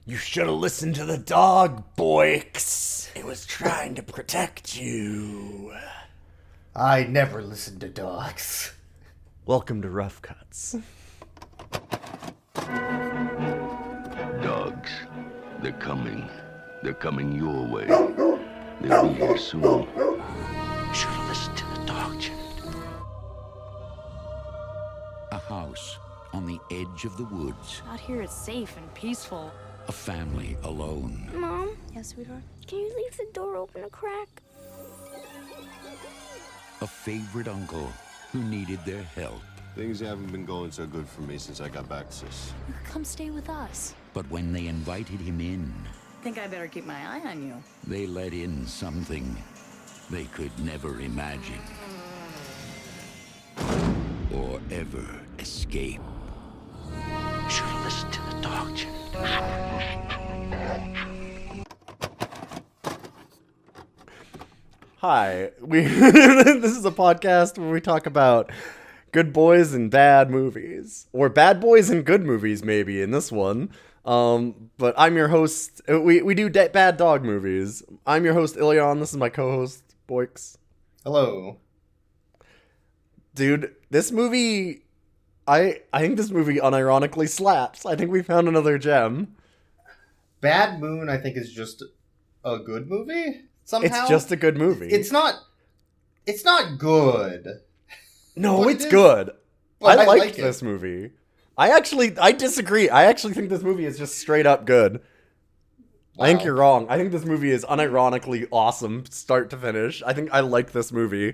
You should have listened to the dog, Boix. It was trying to protect you. I never listen to dogs. Welcome to Rough Cuts. Dogs, they're coming. They're coming your way. They'll be here soon. You should have listened to the dog, Janet. A house on the edge of the woods. Out here it's safe and peaceful. A family alone. Mom, Yes, sweetheart? can you leave the door open a crack? A favorite uncle who needed their help. Things haven't been going so good for me since I got back, sis. You could come stay with us. But when they invited him in, Think I better keep my eye on you. they let in something they could never imagine or ever escape. You should have listened to the dog, Janet. Hi, this is a podcast where we talk about good boys and bad movies, or bad boys and good movies, maybe in this one. But I'm your host. We do bad dog movies. I'm your host, Ilion. This is my co-host, Boix. Hello. Dude, this movie, I think this movie unironically slaps. I think we found another gem. Bad Moon, I think, is just a good movie. Somehow It's just a good movie. It's not good. No, but it's it is- good. but I I liked like it. this movie. I disagree. I actually think this movie is just straight up good. I think Wow. you're wrong. I think this movie is unironically awesome, start to finish. I think I like this movie.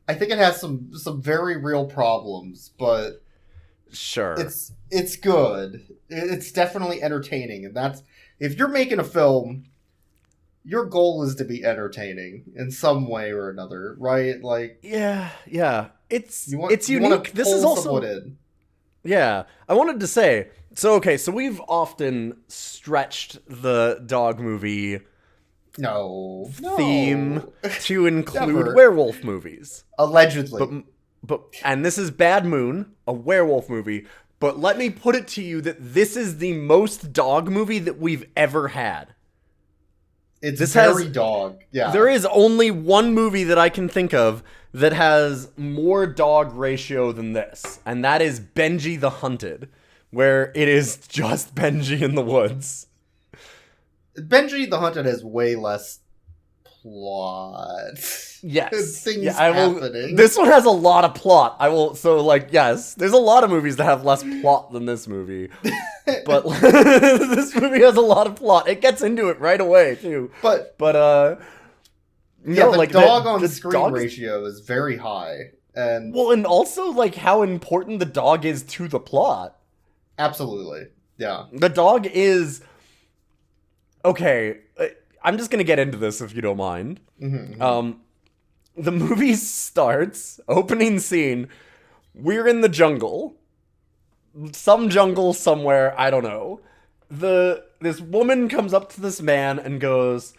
I think it has some very real problems, but Sure. it's good. It's definitely entertaining, and that's if you're making a film, your goal is to be entertaining in some way or another, right? Like yeah. It's you want, it's you wanna unique. This is pull also someone in. Yeah. I wanted to say, so we've often stretched the dog movie No theme to include Never. werewolf movies. Allegedly. But and this is Bad Moon, a werewolf movie. But let me put it to you that this is the most dog movie that we've ever had. It's this very has- dog. Yeah. There is only one movie that I can think of that has more dog ratio than this, and that is Benji the Hunted, where it is just Benji in the woods. Benji the Hunted has way less plot. Yes. Things Yeah, I will- happening. This one has a lot of plot. Yes, there's a lot of movies that have less plot than this movie. But this movie has a lot of plot. It gets into it right away, too. But No, the like dog the on screen dog's- ratio is very high. And Well, and also like how important the dog is to the plot. absolutely. Yeah. The dog is okay. I'm just gonna get into this if you don't mind. Mm-hmm. The movie starts, opening scene. We're in the jungle, some jungle somewhere. I don't know. This woman comes up to this man and goes,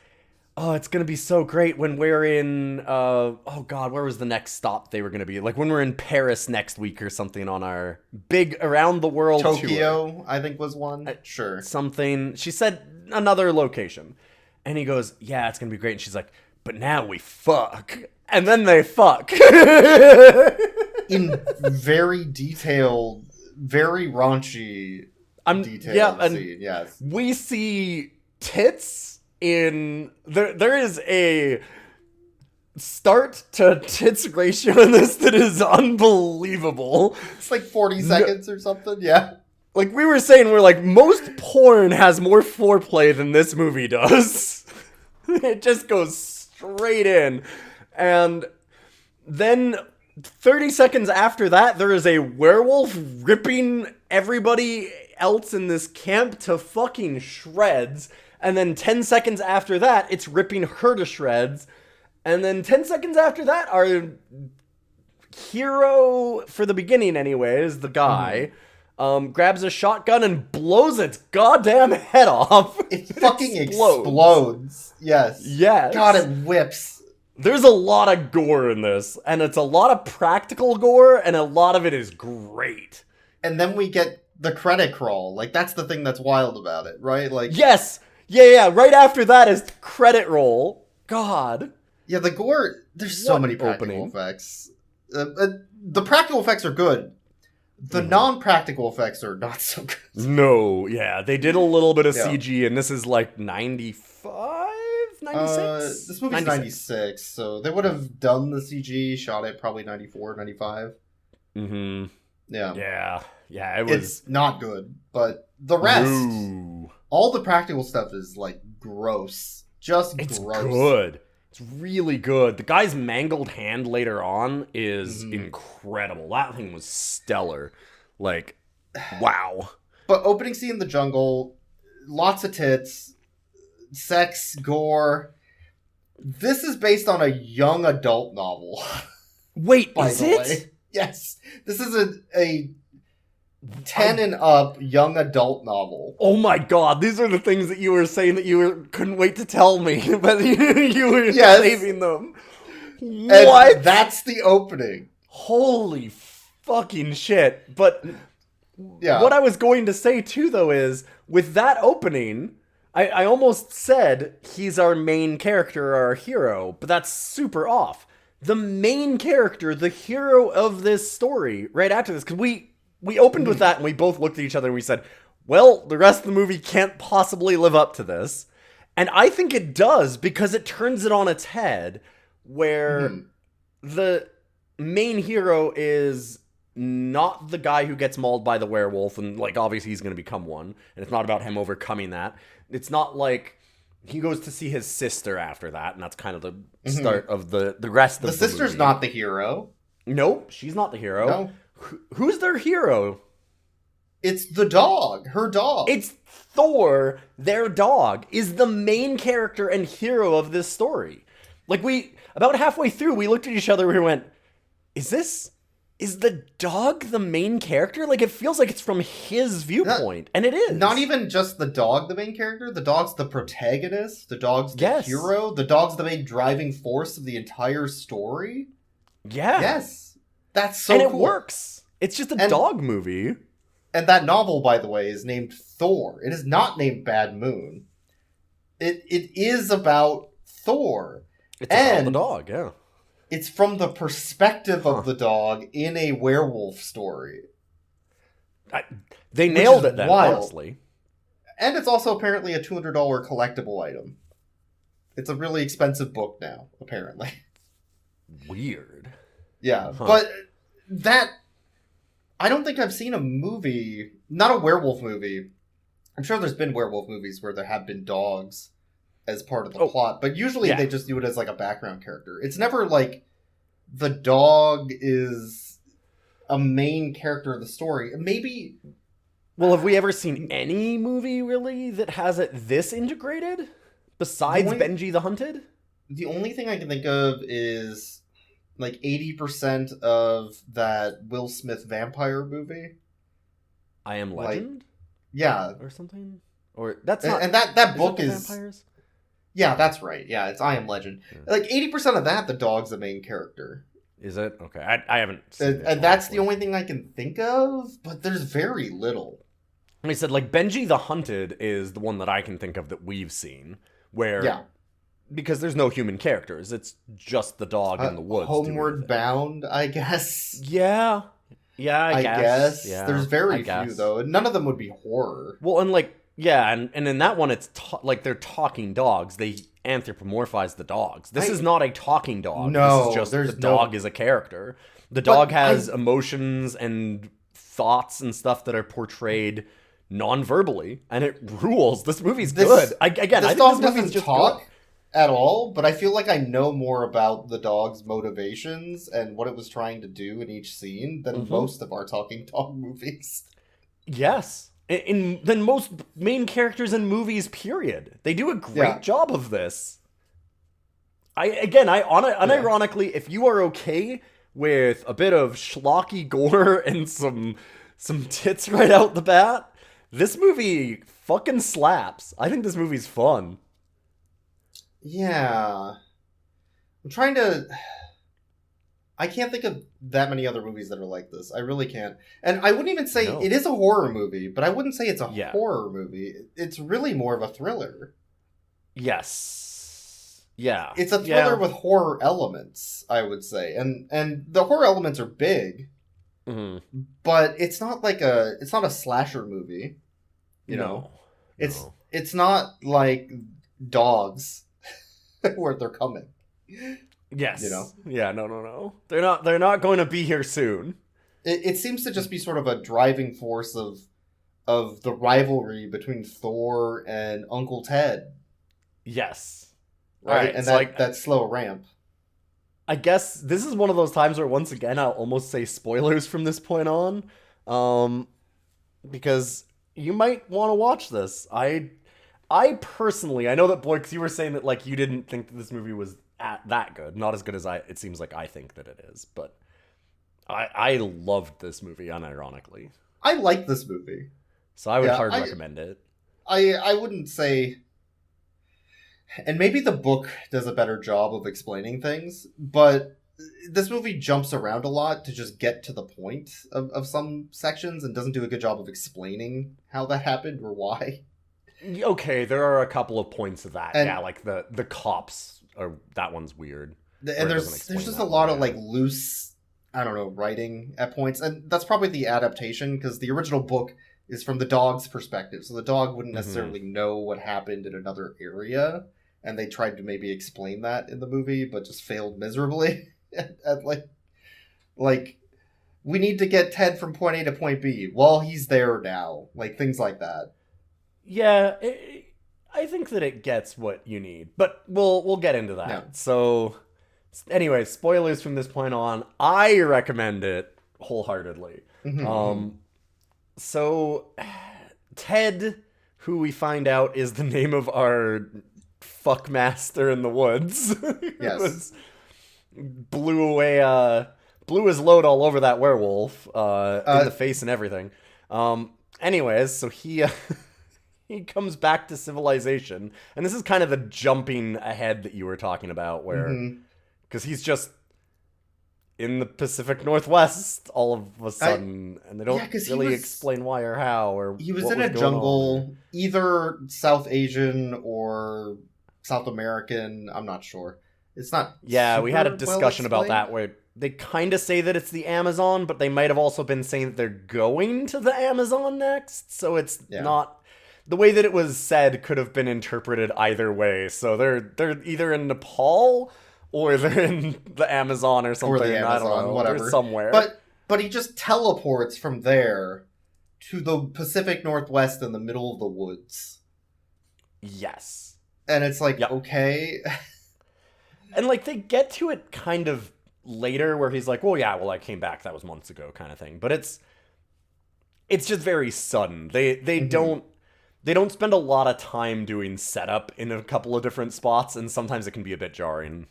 "Oh, it's gonna be so great when we're in oh god, where was the next stop they were gonna be? Like when we're in Paris next week or something on our big around the world tour. Tokyo, I think, was one. Sure. Something. She said another location, and he goes, "Yeah, it's gonna be great." And she's like, "But now we fuck," and then they fuck. In very detailed, very raunchy detailed yeah, and scene. Yes. we see tits in there is a start to tits ratio in this that is unbelievable. It's like 40 seconds or something. Yeah. Like we were saying, we're like, most porn has more foreplay than this movie does. It just goes straight in. And then 30 seconds after that, there is a werewolf ripping everybody else in this camp to fucking shreds. And then 10 seconds after that, it's ripping her to shreds. And then 10 seconds after that, our hero, for the beginning anyways, the guy, grabs a shotgun and blows its goddamn head off. It fucking explodes. Yes. Yes. God, it whips. There's a lot of gore in this, and it's a lot of practical gore, and a lot of it is great. And then we get the credit crawl. Like, that's the thing that's wild about it, right? Like, Yes! Yeah, right after that is credit roll. God. yeah, the gore, there's so What many practical opening? effects. The practical effects are good. The non-practical effects are not so good. No, yeah, they did a little bit of Yeah. CG, and this is like 95? 96? This movie's 96, so they would have done the CG, shot it probably 94, 95. Mm-hmm. Yeah. Yeah, it was... It's not good, but the rest, Ooh. all the practical stuff is, like, gross. Just It's gross. good. It's really good. The guy's mangled hand later on is Mm-hmm. incredible. That thing was stellar. Like, wow. But opening scene in the jungle, lots of tits, sex, gore. This is based on a young adult novel. Wait, By is the it? way. Yes. This is a 10 and up young adult novel. Oh my god, these are the things that you were saying that couldn't wait to tell me, but you were Yes. saving them. And What? that's the opening. Holy fucking shit. But Yeah. what I was going to say too, though, is with that opening, I almost said he's our main character, our hero, but that's super off. The main character, the hero of this story, right after this, because we opened with that and we both looked at each other and we said, well, the rest of the movie can't possibly live up to this. And I think it does, because it turns it on its head, where the main hero is not the guy who gets mauled by the werewolf, and like obviously he's going to become one, and it's not about him overcoming that. It's not like he goes to see his sister after that, and that's kind of the start of the rest of The the sister's movie. not the hero. Nope, she's not the hero. No. Who's their hero? It's the dog. Her dog. It's Thor, their dog, is the main character and hero of this story. Like, about halfway through, we looked at each other and we went, is the dog the main character? Like, it feels like it's from his viewpoint, and it is. Not even just the dog the main character. The dog's the protagonist. The dog's the Yes. hero. The dog's the main driving force of the entire story. Yeah. Yes. That's so and it cool. works. It's just a And- dog movie. And that novel, by the way, is named Thor. It is not named Bad Moon. It is about Thor. It's about And- the dog, yeah. It's from the perspective of the dog in a werewolf story. They Which nailed is it then, wild. honestly. And it's also apparently a $200 collectible item. It's a really expensive book now, apparently. Weird. Yeah, Huh. but that... I don't think I've seen a movie, not a werewolf movie. I'm sure there's been werewolf movies where there have been dogs as part of the plot, but usually yeah. they just do it as like a background character. It's never like the dog is a main character of the story. Maybe... Well, have we ever seen any movie, really, that has it this integrated? Besides The only- Benji the Hunted? The only thing I can think of is like 80% of that Will Smith vampire movie. I Am Like, Legend? Yeah. Or something? Or that's not... And that book the is... vampires? Yeah, that's right. Yeah, it's I Am Legend. Like 80% of that, the dog's the main character. Is it? Okay, I haven't seen it, And that's the honestly. only thing I can think of, but there's very little. I said, like, Benji the Hunted is the one that I can think of that we've seen, where... Yeah. Because there's no human characters, it's just the dog in the woods. doing Homeward it. Bound, I guess. Yeah. Yeah, I guess. Yeah, There's I very few, guess. though, and none of them would be horror. Well, and like, yeah, and in that one, it's like they're talking dogs. They anthropomorphize the dogs. This is not a talking dog. No, this is just there's the dog is a character. The dog has emotions and thoughts and stuff that are portrayed non-verbally, and it rules. This movie's good. I think dog this movie's doesn't just talk good. at all, but I feel like I know more about the dog's motivations and what it was trying to do in each scene than most of our talking dog movies. Yes. Than most main characters in movies, period. They do a great job of this. Unironically, if you are okay with a bit of schlocky gore and some tits right out the bat, this movie fucking slaps. I think this movie's fun. Yeah. I'm trying to... I can't think of that many other movies that are like this. I really can't. And I wouldn't even say No. it is a horror movie, but I wouldn't say it's a Yeah. horror movie. It's really more of a thriller. Yes. Yeah. It's a thriller with horror elements, I would say. And the horror elements are big, Mhm. but it's not like it's not a slasher movie. You know? It's not like Dogs where they're coming. Yes. You know? Yeah, no. They're not going to be here soon. It seems to just be sort of a driving force of the rivalry between Thor and Uncle Ted, Yes. right? Alright, And so that slow ramp. I guess this is one of those times where once again I'll almost say spoilers from this point on. Because you might want to watch this. I personally, I know that Boy, because you were saying that like you didn't think that this movie was that good, not as good as it seems like I think that it is, but I loved this movie unironically. I like this movie. So I would hard recommend it. I wouldn't say, and maybe the book does a better job of explaining things, but this movie jumps around a lot to just get to the point of some sections and doesn't do a good job of explaining how that happened or why. Okay, there are a couple of points of that. And- yeah, like the cops that one's weird. And there's just a lot of like loose, I don't know, writing at points, and that's probably the adaptation because the original book is from the dog's perspective, so the dog wouldn't necessarily know what happened in another area, and they tried to maybe explain that in the movie, but just failed miserably. at like we need to get Ted from point A to point B. Well, he's there now, like things like that. Yeah, I think that it gets what you need, but we'll get into that. Yeah. So, anyway, spoilers from this point on. I recommend it wholeheartedly. So, Ted, who we find out is the name of our fuckmaster in the woods, Yes. blew his load all over that werewolf in the face and everything. Anyways, so he he comes back to civilization, and this is kind of the jumping ahead that you were talking about, where because he's just in the Pacific Northwest all of a sudden, and they don't really explain why or how or he was what in a going jungle, on. either South Asian or South American. I'm not sure. It's not. Yeah, we had a super discussion about well-explained. that where they kind of say that it's the Amazon, but they might have also been saying that they're going to the Amazon next. So it's not the way that it was said could have been interpreted either way. So they're either in Nepal or they're in the Amazon or something. Or the Amazon, I don't know. whatever. They're somewhere. But he just teleports from there to the Pacific Northwest in the middle of the woods. Yes. And it's like, okay. And like they get to it kind of later where he's like, well, I came back. That was months ago kind of thing. But it's just very sudden. They don't spend a lot of time doing setup in a couple of different spots, and sometimes it can be a bit jarring.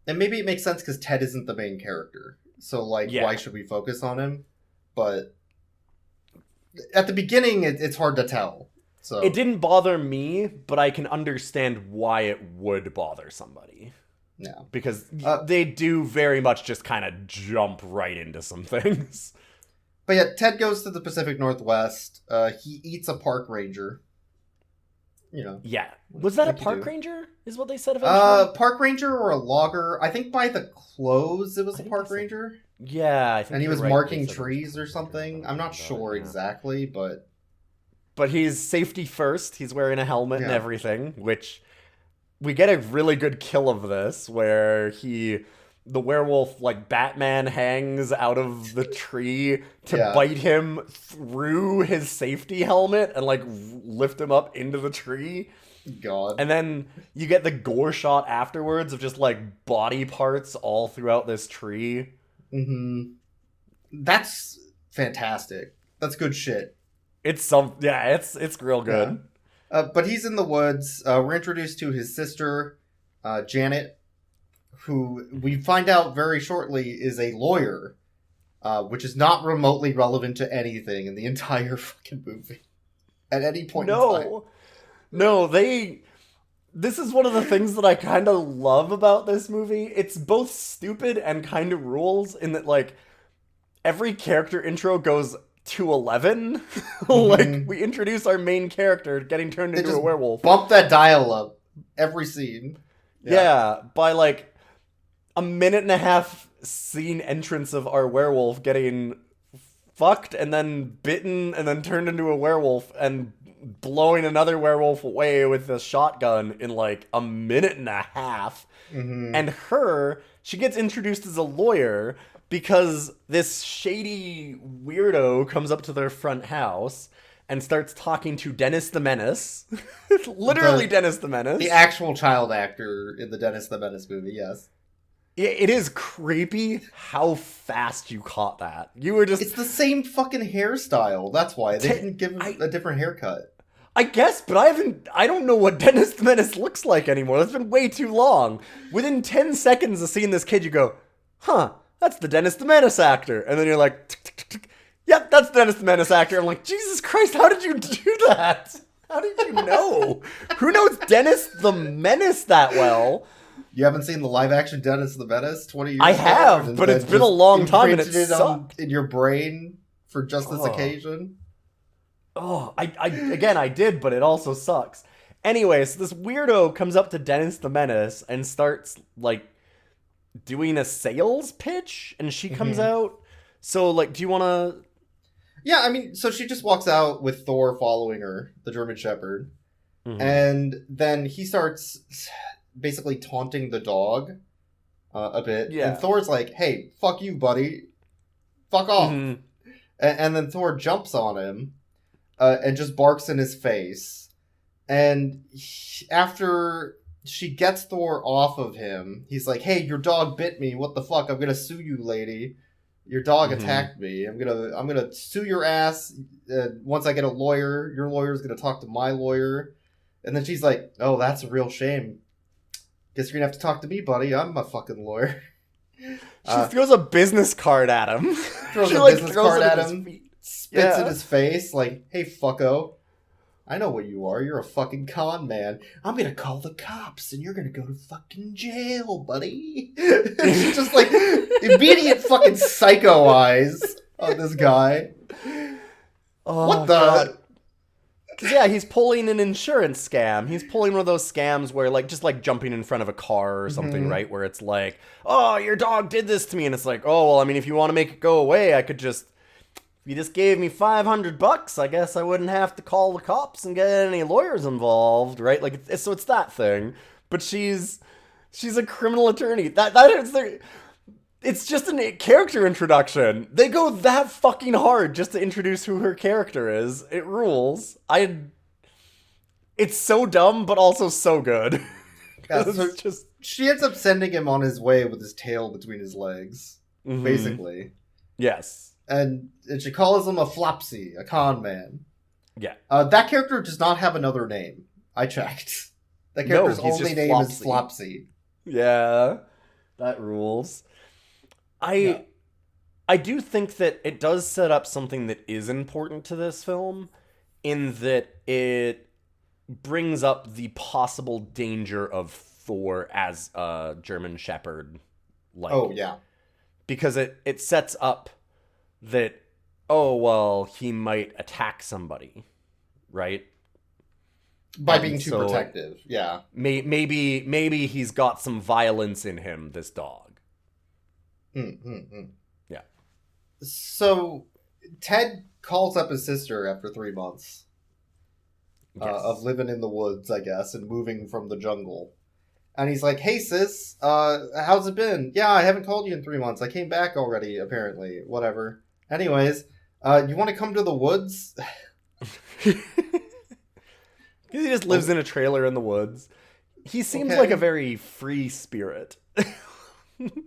And maybe it makes sense because Ted isn't the main character. So, like, why should we focus on him? But at the beginning, it's hard to tell. So it didn't bother me, but I can understand why it would bother somebody. Yeah. Because they do very much just kind of jump right into some things. But yeah, Ted goes to the Pacific Northwest. He eats a park ranger. You know. Yeah. Was that a Like you park do. ranger? Is what they said eventually? Park ranger or a logger. I think by the clothes it was a park ranger. Yeah, I think And he you're was right. marking They said it was trees or something. I'm not sure exactly, but he's safety first. He's wearing a helmet and Yeah. everything, which we get a really good kill of this where the werewolf, like Batman, hangs out of the tree to bite him through his safety helmet and like lift him up into the tree. God. And then you get the gore shot afterwards of just like body parts all throughout this tree. That's fantastic. That's good shit. It's real good. Yeah. But he's in the woods. We're introduced to his sister, Janet, who we find out very shortly is a lawyer, which is not remotely relevant to anything in the entire fucking movie. At any point in time. No, this is one of the things that I kind of love about this movie. It's both stupid and kind of rules in that, like, every character intro goes to 11. Like, we introduce our main character getting turned They into a just werewolf. bump that dial up every scene. Yeah, by, like, a minute and a half scene entrance of our werewolf getting fucked and then bitten and then turned into a werewolf and blowing another werewolf away with a shotgun in like a minute and a half. And she gets introduced as a lawyer because this shady weirdo comes up to their front house and starts talking to Dennis the Menace. Literally Dennis the Menace. The actual child actor in the Dennis the Menace movie, yes. It is creepy how fast you caught that. You were just... It's the same fucking hairstyle. That's why. They didn't give him a different haircut. I guess, but I don't know what Dennis the Menace looks like anymore. That's been way too long. Within 10 seconds of seeing this kid, you go, huh, that's the Dennis the Menace actor. And then you're like, tick, tick, tick, tick. Yep, that's Dennis the Menace actor. I'm like, Jesus Christ, how did you do that? How did you know? Who knows Dennis the Menace that well? You haven't seen the live-action Dennis the Menace 20 years I ago? have, And but then it's been a just long time and it imprinted sucked. in your brain for just this occasion? Oh, I did, but it also sucks. Anyways, this weirdo comes up to Dennis the Menace and starts, like, doing a sales pitch, and she comes out. So, like, do you want to... Yeah, I mean, so she just walks out with Thor following her, the German Shepherd. And then he starts basically taunting the dog a bit. Yeah. And Thor's like, hey, fuck you, buddy. Fuck off. And then Thor jumps on him and just barks in his face. And after she gets Thor off of him, he's like, hey, your dog bit me. What the fuck? I'm going to sue you, lady. Your dog attacked me. I'm gonna sue your ass. Once I get a lawyer, your lawyer's gonna talk to my lawyer. And then she's like, oh, that's a real shame. Guess you're gonna have to talk to me, buddy. I'm a fucking lawyer. She throws a business card at him. Throws She, a like, business throws card it at his him. feet. Spits in Yeah. his face like, hey, fucko. I know what you are. You're a fucking con man. I'm gonna call the cops and you're gonna go to fucking jail, buddy. It's just like immediate fucking psycho eyes on this guy. Oh, What the? God. 'Cause, yeah, he's pulling an insurance scam. He's pulling one of those scams where, like, just like jumping in front of a car or something, right? Where it's like, oh, your dog did this to me. And it's like, oh, well, I mean, if you want to make it go away, I could just... If you just gave me $500, I guess I wouldn't have to call the cops and get any lawyers involved, right? Like, so it's that thing. But she's a criminal attorney. That is the... It's just a character introduction. They go that fucking hard just to introduce who her character is. It rules. It's so dumb, but also so good. Yeah, so It's just... she ends up sending him on his way with his tail between his legs, basically. Yes. And she calls him a flopsy, a con man. Yeah. That character does not have another name. I checked. That character's he's only just name is Flopsy. Yeah. That rules. I do think that it does set up something that is important to this film, in that it brings up the possible danger of Thor as a German Shepherd. Like, Oh, yeah. because it sets up that, oh, well, he might attack somebody, right? By And being too so protective, yeah. Maybe he's got some violence in him, this dog. Yeah. So, Ted calls up his sister after 3 months Yes. of living in the woods, I guess, and moving from the jungle. And he's like, hey, sis, how's it been? Yeah, I haven't called you in 3 months. I came back already, apparently. Whatever. Anyways, you want to come to the woods? He just lives in a trailer in the woods. He seems Okay. like a very free spirit.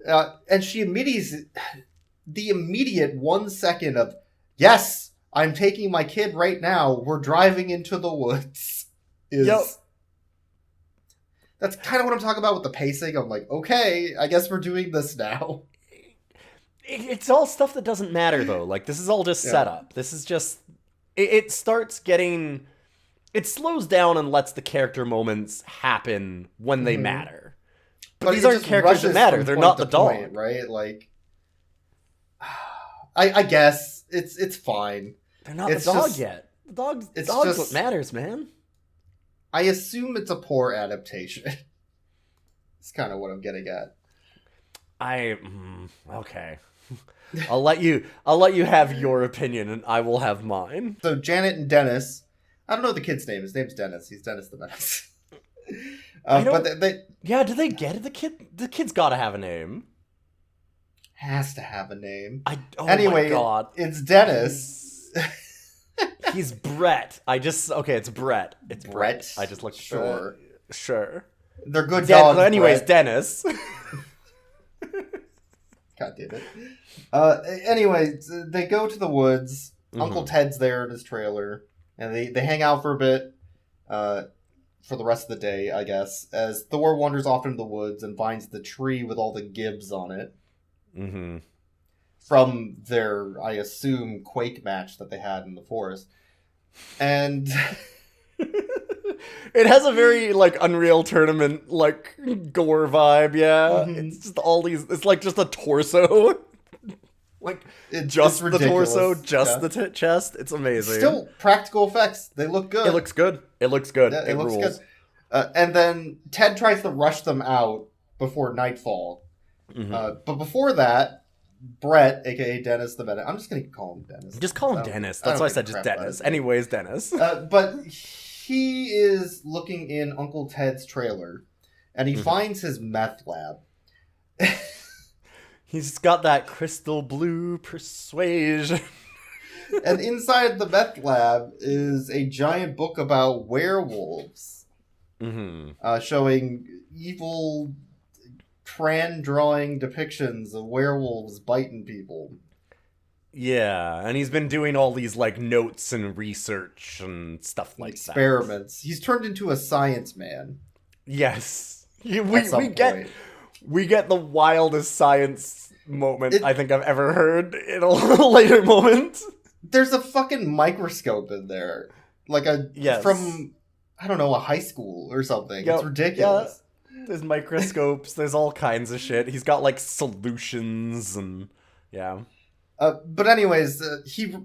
And she the immediate 1 second of, yes, I'm taking my kid right now. We're driving into the woods. Yep. That's kind of what I'm talking about with the pacing. I'm like, okay, I guess we're doing this now. It's all stuff that doesn't matter, though. Like, this is all just set up. This is just... It starts getting it slows down and lets the character moments happen when they matter. But these it aren't just characters that rushes matter. from They're point not to the dog. point, right? Like, I guess it's fine. They're not It's the dog just- yet. The dog's it's dog's just- what matters, man. I assume it's a poor adaptation. It's kind of what I'm getting at. Okay. I'll let you have your opinion, and I will have mine. So Janet and Dennis, I don't know the kid's name. His name's Dennis. He's Dennis the Menace. But they Yeah, do they get it? The kid's got to have a name. has to have a name. Anyway, my God. It's Dennis. He's Brett. It's Brett. It's Brett. I just looked Sure. Sure. They're good dogs. Anyways, Brett. Dennis. God damn it. Anyways, they go to the woods. Uncle Ted's there in his trailer, and they hang out for a bit. For the rest of the day, I guess, as Thor wanders off into the woods and finds the tree with all the gibbs on it. Mm-hmm. From their, I assume, Quake match that they had in the forest. And it has a very, like, Unreal Tournament, like, gore vibe, yeah. It's just all these, it's like just a torso. Like, just the torso, just the chest. It's amazing. Still, practical effects. They look good. It looks good. It looks good. Yeah, it looks rules. good. And then Ted tries to rush them out before nightfall. But before that, Brett, aka Dennis the Menace. I'm just going to call him Dennis. Just call him Dennis. That's why I said just Dennis. Anyways, Dennis. But he is looking in Uncle Ted's trailer, and he finds his meth lab. He's got that crystal blue persuasion. And inside the meth lab is a giant book about werewolves. Showing evil crayon drawing depictions of werewolves biting people. Yeah, and he's been doing all these, like, notes and research and stuff like Experiments. He's turned into a science man. Yes. We get the wildest science moment I think I've ever heard in a later moment. There's a fucking microscope in there. Like from, I don't know, a high school or something. It's ridiculous. Yeah. There's microscopes, there's all kinds of shit. He's got, like, solutions and, yeah. But anyways, he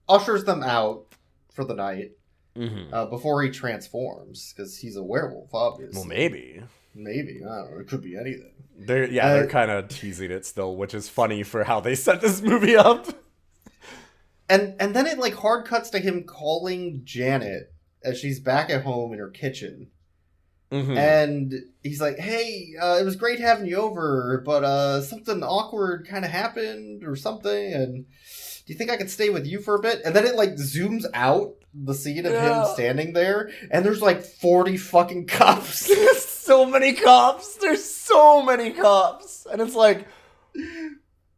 ushers them out for the night before he transforms, because he's a werewolf, obviously. Well, maybe. Maybe. I don't know. It could be anything. They're kind of teasing it still, which is funny for how they set this movie up. And then it, like, hard cuts to him calling Janet as she's back at home in her kitchen. And he's like, hey, it was great having you over, but something awkward kind of happened or something, and do you think I could stay with you for a bit? And then it, like, zooms out the scene of him standing there, and there's, like, 40 fucking cops. There's so many cops. There's so many cops. And it's like,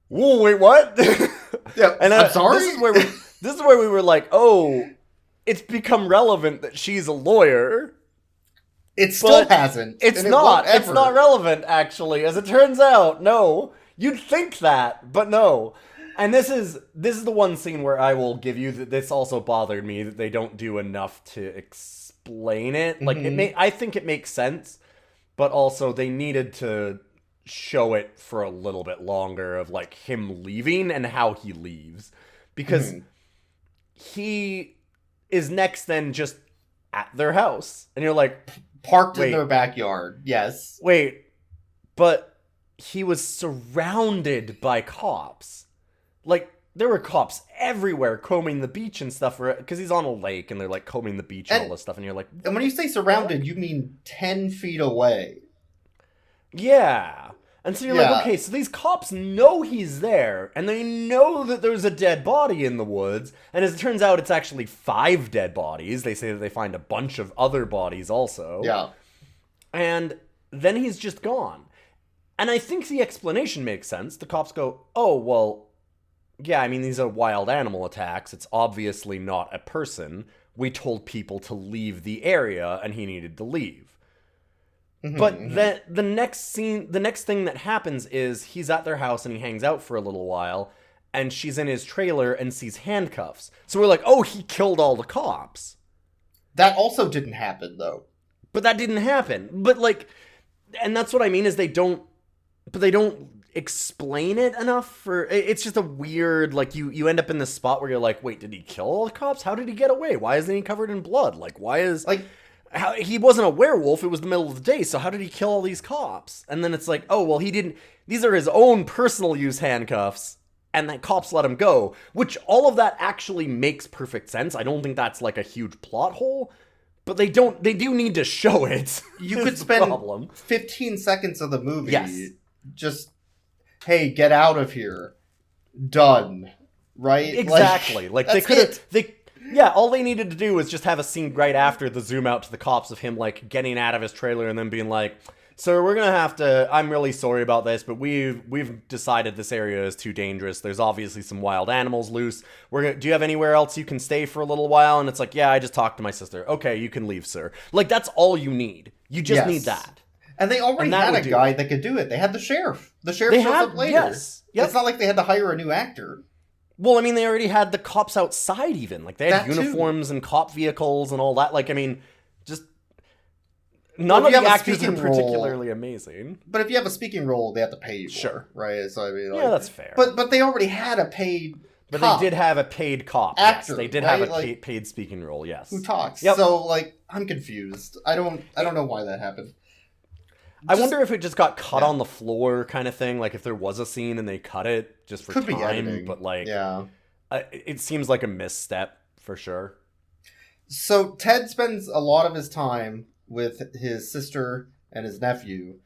whoa, wait, what? Yeah, and I'm sorry? This is where we were like, oh, it's become relevant that she's a lawyer. It still hasn't. It's not. It's not relevant, actually. As it turns out, no. You'd think that, but no. And this is the one scene where I will give you that this also bothered me that they don't do enough to explain it. Like I think it makes sense, but also they needed to show it for a little bit longer of, like, him leaving and how he leaves, because he is next then just at their house, and you're like, parked in their backyard. Yes. Wait, but he was surrounded by cops. Like, there were cops everywhere combing the beach and stuff, because he's on a lake and they're, like, combing the beach and all this stuff, and you're like, and when you say surrounded, you mean 10 feet away. Yeah. And so you're like, okay, so these cops know he's there, and they know that there's a dead body in the woods, and as it turns out, it's actually 5 dead bodies. They say that they find a bunch of other bodies also. Yeah. And then he's just gone. And I think the explanation makes sense. The cops go, oh, well, yeah, I mean, these are wild animal attacks. It's obviously not a person. We told people to leave the area, and he needed to leave. But the next thing that happens is he's at their house and he hangs out for a little while, and she's in his trailer and sees handcuffs. So we're like, oh, he killed all the cops. That also didn't happen, though. But that didn't happen. But, like, and that's what I mean is they don't explain it enough for, it's just a weird, like, you end up in this spot where you're like, wait, did he kill all the cops? How did he get away? Why isn't he covered in blood? Like, why is, like, he wasn't a werewolf, it was the middle of the day, so how did he kill all these cops? And then it's like, oh, well, he didn't, these are his own personal use handcuffs, and the cops let him go, which all of that actually makes perfect sense. I don't think that's, like, a huge plot hole, but they do need to show it. You could spend 15 seconds of the movie just, hey, get out of here. Done. Right? Exactly. Like they could have, all they needed to do was just have a scene right after the zoom out to the cops of him, like, getting out of his trailer and then being like, sir, we're gonna have to, I'm really sorry about this, but we've decided this area is too dangerous. There's obviously some wild animals loose. Do you have anywhere else you can stay for a little while? And it's like, yeah, I just talked to my sister. Okay, you can leave, sir. Like, that's all you need. You just need that. And they already had a guy that could do it. They had the sheriff. The sheriff shows up later. Yes. Yep. It's not like they had to hire a new actor. Well, I mean, they already had the cops outside even. Like, they had uniforms and cop vehicles and all that. Like, I mean, just... None of the actors are particularly amazing. But if you have a speaking role, they have to pay you more, right? So, I mean, like, yeah, that's fair. But they already had a paid cop. They did have a paid cop. Actor, yes. They did have a paid speaking role, yes. Who talks. Yep. So, like, I'm confused. I don't know why that happened. I wonder if it just got cut on the floor kind of thing, like if there was a scene and they cut it just for time, but like, it seems like a misstep for sure. So Ted spends a lot of his time with his sister and his nephew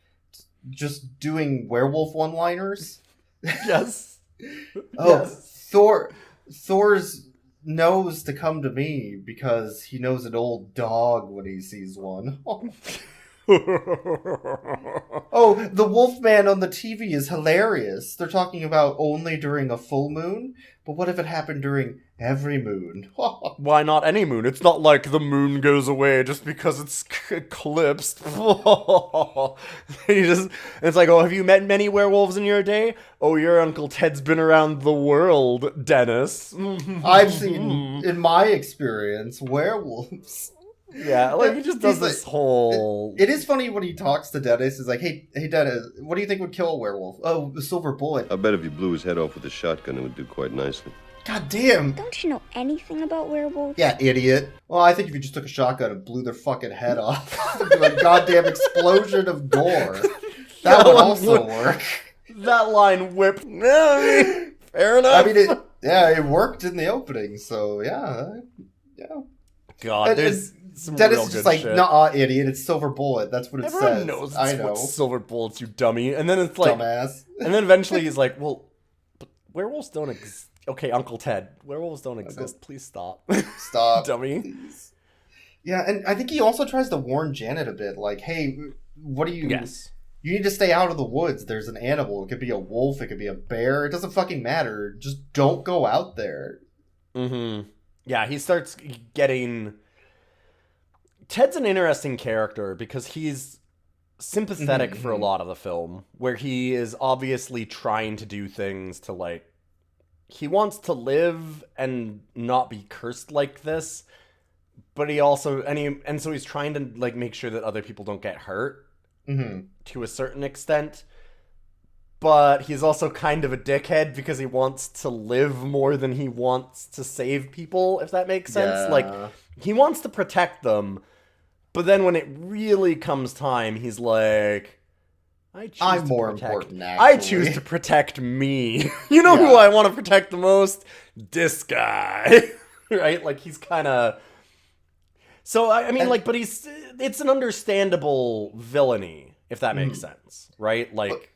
just doing werewolf one-liners. Yes. Yes. Thor's knows to come to me because he knows an old dog when he sees one. Oh, the Wolfman on the TV is hilarious. They're talking about only during a full moon, but what if it happened during every moon? Why not any moon? It's not like the moon goes away just because it's eclipsed. It's like, oh, have you met many werewolves in your day? Oh, your Uncle Ted's been around the world, Dennis. I've seen, in my experience, werewolves. Yeah, like he just does this whole... It is funny when he talks to Dennis. He's like, hey Dennis, what do you think would kill a werewolf? Oh, the silver bullet. I bet if you blew his head off with a shotgun, it would do quite nicely. God damn. Don't you know anything about werewolves? Yeah, idiot. Well, I think if you just took a shotgun and blew their fucking head off, it'd be a goddamn explosion of gore. That would also work. That line whipped. Fair enough. I mean, it worked in the opening, so yeah. God, there's some Dennis real is just good like, shit. "Nah, idiot, it's silver bullet. That's what it says." Everyone knows I know. What's silver bullets, you dummy. And then it's like, dumbass. And then eventually he's like, well, but werewolves don't exist. Okay, Uncle Ted, werewolves don't exist. Please stop. Stop. Dummy. Please. Yeah, and I think he also tries to warn Janet a bit, like, hey, what do you... Yes. You need to stay out of the woods. There's an animal. It could be a wolf. It could be a bear. It doesn't fucking matter. Just don't go out there. Mm-hmm. Yeah, he starts getting... Ted's an interesting character because he's sympathetic for a lot of the film, where he is obviously trying to do things to, like... He wants to live and not be cursed like this, but he also... And so he's trying to, like, make sure that other people don't get hurt to a certain extent. But he's also kind of a dickhead because he wants to live more than he wants to save people, if that makes sense. Yeah. Like, he wants to protect them, but then when it really comes time, he's like, I'm more important, I choose to protect me. You know who I want to protect the most? This guy. Right? Like, he's kind of... So, I mean, like, but it's an understandable villainy, if that makes sense. Right? Like...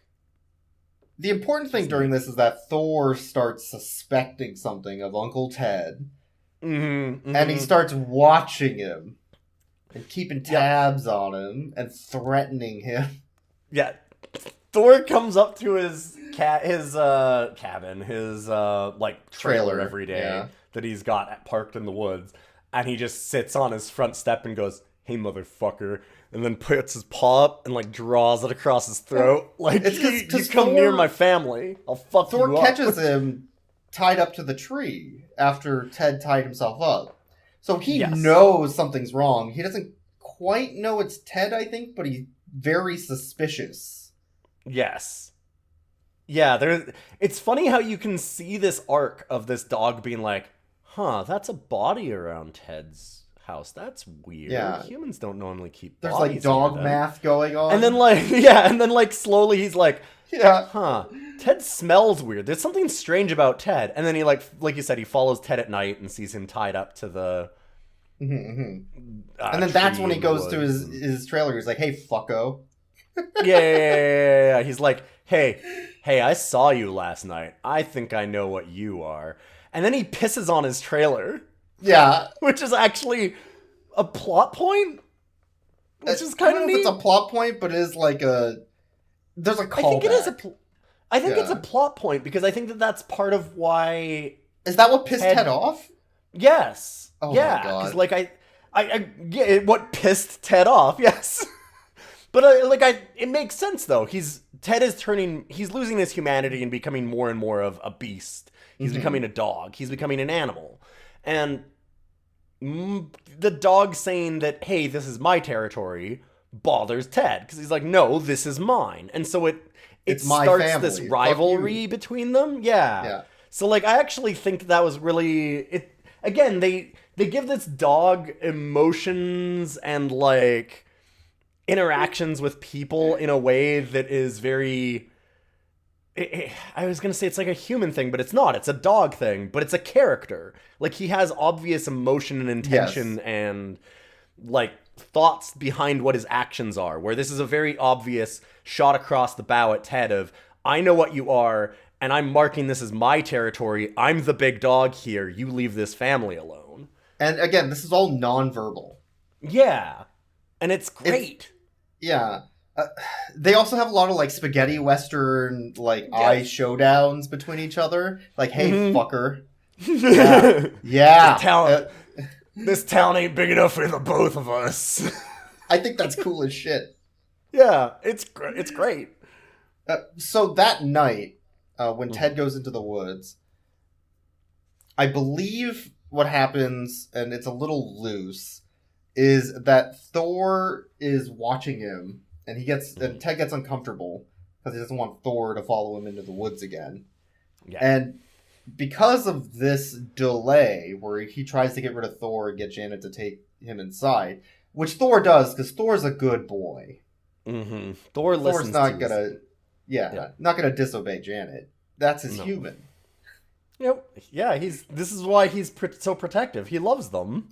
The important thing during this is that Thor starts suspecting something of Uncle Ted. And he starts watching him. And keeping tabs on him. And threatening him. Yeah. Thor comes up to his cabin, his like trailer every day that he's got parked in the woods, and he just sits on his front step and goes, "Hey, motherfucker," and then puts his paw up and like draws it across his throat. Like, you come near my family, I'll fuck you up. Thor catches him tied up to the tree after Ted tied himself up. So he Yes. knows something's wrong. He doesn't quite know it's Ted, I think, but he's very suspicious. Yes. Yeah, it's funny how you can see this arc of this dog being like, huh, that's a body around Ted's house. That's weird. Yeah. Humans don't normally keep There's bodies like dog here, then." math going on. And then like, yeah, and then like slowly he's like, yeah. huh, Ted smells weird. There's something strange about Ted. And then he like you said, he follows Ted at night and sees him tied up to the And then that's tree when he in the goes to woods. his trailer. He's like, hey, fucko. Yeah. He's like, hey, I saw you last night. I think I know what you are. And then he pisses on his trailer, Yeah. which is actually a plot point, which is I kind don't of know if neat. it's a plot point, but it is like there's a callback. I think it is I think it's a Yeah. plot point because I think that that's part of why. Is that what pissed Ted- Ted off? Yes. Oh my yeah, God. because like what pissed Ted off? Yes. But it makes sense though. Ted is he's losing his humanity and becoming more and more of a beast. He's becoming a dog. He's becoming an animal. And the dog saying that, hey, this is my territory, bothers Ted. Because he's like, no, this is mine. And so it It's my starts family. this Fuck rivalry you. between them. Yeah. Yeah. So like, I actually think that was really... Again, they give this dog emotions and like interactions with people in a way that is very... I was going to say it's like a human thing, but it's not. It's a dog thing, but it's a character. Like, he has obvious emotion and intention Yes. and, like, thoughts behind what his actions are, where this is a very obvious shot across the bow at Ted of, I know what you are, and I'm marking this as my territory. I'm the big dog here. You leave this family alone. And again, this is all nonverbal. Yeah. And it's great. Yeah. They also have a lot of like spaghetti western like eye showdowns between each other. Like, hey, fucker. Yeah. Yeah. This town ain't big enough for the both of us. I think that's cool as shit. Yeah, it's great. So that night, when Ted goes into the woods, I believe what happens, and it's a little loose, is that Thor is watching him, and Ted gets uncomfortable because he doesn't want Thor to follow him into the woods again. Yeah. And because of this delay, where he tries to get rid of Thor and get Janet to take him inside, which Thor does, because Thor's a good boy. Mm-hmm. Thor's not not gonna disobey Janet. That's his human. Yep. Yeah, this is why he's so protective. He loves them.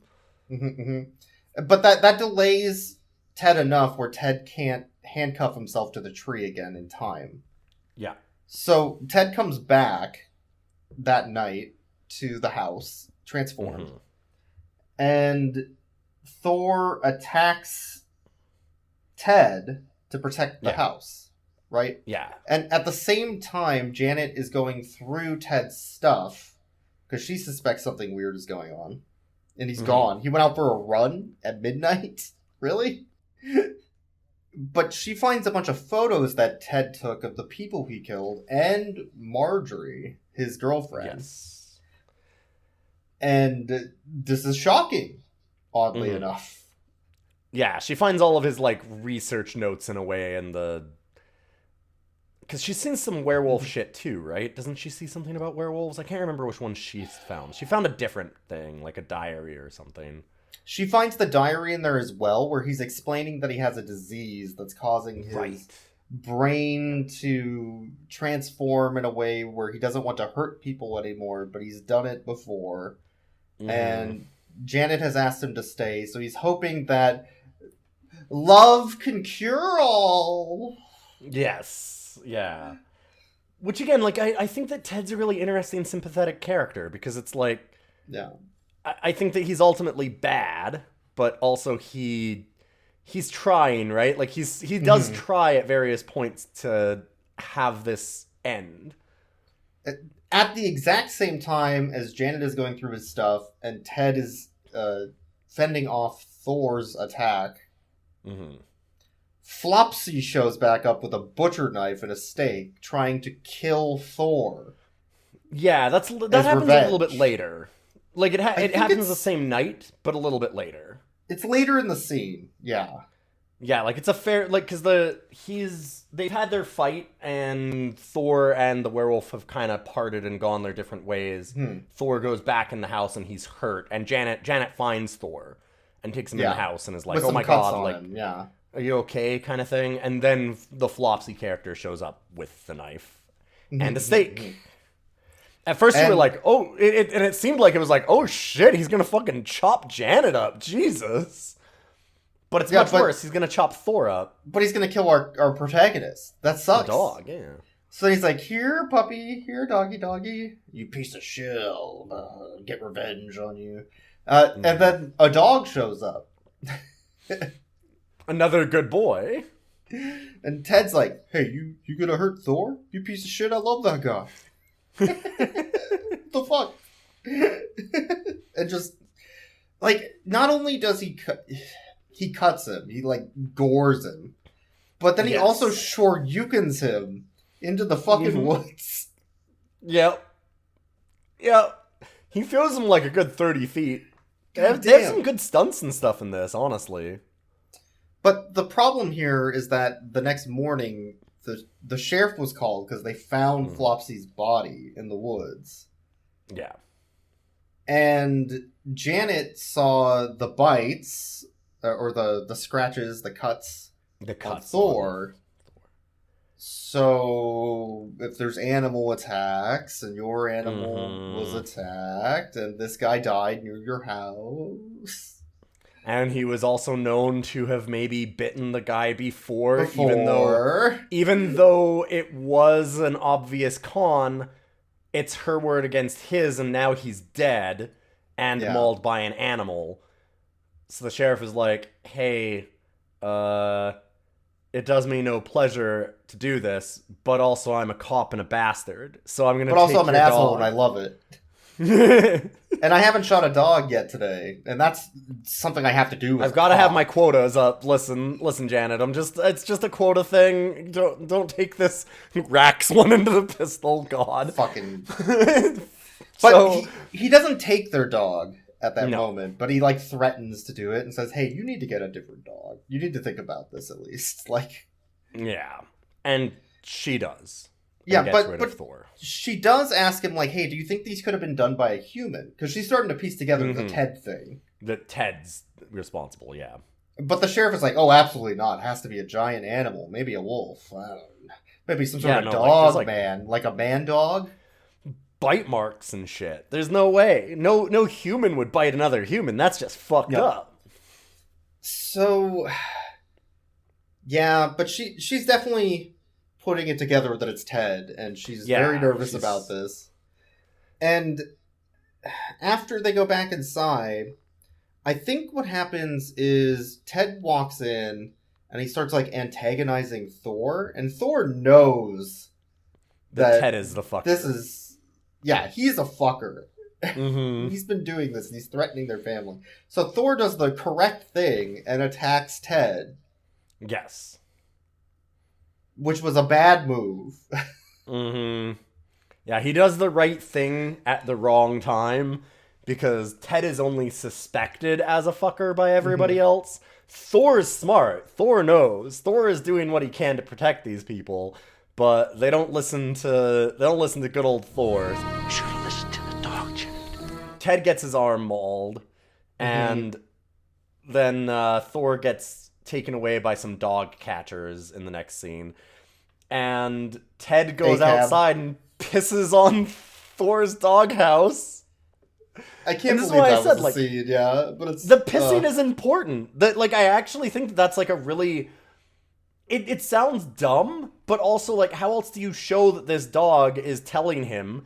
But that delays Ted enough where Ted can't handcuff himself to the tree again in time. Yeah. So Ted comes back that night to the house, transformed, and Thor attacks Ted to protect the house, right? Yeah. And at the same time, Janet is going through Ted's stuff because she suspects something weird is going on. And he's gone. He went out for a run at midnight? Really? But she finds a bunch of photos that Ted took of the people he killed and Marjorie, his girlfriend. Yes. And this is shocking, oddly enough. Yeah, she finds all of his, like, research notes in a way, and because she's seen some werewolf shit, too, right? Doesn't she see something about werewolves? I can't remember which one she's found. She found a different thing, like a diary or something. She finds the diary in there as well, where he's explaining that he has a disease that's causing his brain to transform in a way where he doesn't want to hurt people anymore, but he's done it before. And Janet has asked him to stay, so he's hoping that love can cure all. Yes. Yeah. Which, again, like, I think that Ted's a really interesting, sympathetic character, because it's like... Yeah. I think that he's ultimately bad, but also he's trying, right? Like, he does try at various points to have this end. At the exact same time as Janet is going through his stuff and Ted is fending off Thor's attack, Flopsy shows back up with a butcher knife and a stake, trying to kill Thor. Yeah, that happens revenge. a little bit later. Like, it think happens it's- the same night, but a little bit later. It's later in the scene. Yeah. Yeah, like, it's a fair... Like, because they've had their fight, and Thor and the werewolf have kind of parted and gone their different ways. Thor goes back in the house, and he's hurt. And Janet finds Thor and takes him in the house and is like, With oh some my cuts god, on like... him, yeah. Are you okay, kind of thing? And then the Flopsy character shows up with the knife and a stake. At first, you were like, "Oh!" And it seemed like it was like, "Oh shit, he's gonna fucking chop Janet up, Jesus!" But it's much worse. He's gonna chop Thor up. But he's gonna kill our protagonist. That sucks. The dog, yeah. So he's like, "Here, puppy. Here, doggy. You piece of shit. Get revenge on you." And then a dog shows up. Another good boy. And Ted's like, "Hey, you gonna hurt Thor? You piece of shit! I love that guy." The fuck? And just like, not only does he cuts him, he like gores him, but then he also shoryukens him into the fucking woods. Yep. He throws him like a good 30 feet. They have some good stunts and stuff in this, honestly. But the problem here is that the next morning, the sheriff was called because they found Flopsy's body in the woods. Yeah. And Janet saw the bites, or the scratches, the cuts on Thor. So if there's animal attacks, and your animal was attacked, and this guy died near your house... And he was also known to have maybe bitten the guy before. Even though it was an obvious con, it's her word against his, and now he's dead and mauled by an animal. So the sheriff is like, hey, it does me no pleasure to do this, but also I'm a cop and a bastard, so I'm gonna. But also I'm an asshole and I love it. And I haven't shot a dog yet today, and that's something I have to do. I've got to have my quotas up. Listen, Janet. It's just a quota thing. Don't take this racks one into the pistol. God, fucking. But he doesn't take their dog at that moment, but he like threatens to do it and says, "Hey, you need to get a different dog. You need to think about this at least." Like, yeah, and she does. Yeah, but she does ask him, like, hey, do you think these could have been done by a human? Because she's starting to piece together the Ted thing. That Ted's responsible, yeah. But the sheriff is like, oh, absolutely not. It has to be a giant animal. Maybe a wolf. I don't know. Maybe some sort of dog man. Like a man dog? Bite marks and shit. There's no way. No human would bite another human. That's just fucked up. So, yeah, but she's definitely... putting it together that it's Ted, and she's very nervous about this. And after they go back inside, I think what happens is Ted walks in and he starts like antagonizing Thor, and Thor knows that Ted is the fucker. He's a fucker. He's been doing this and he's threatening their family. So Thor does the correct thing and attacks Ted. Yes. Which was a bad move. Yeah, he does the right thing at the wrong time, because Ted is only suspected as a fucker by everybody else. Thor's smart. Thor knows. Thor is doing what he can to protect these people, but they don't listen to good old Thor. You should have listened to the dog, Janet. Ted gets his arm mauled, and then Thor gets taken away by some dog catchers in the next scene. And Ted goes outside and pisses on Thor's doghouse. I can't believe that was the scene, but it's... The pissing is important. That, like, I actually think that's, like, a really... It sounds dumb, but also, like, how else do you show that this dog is telling him,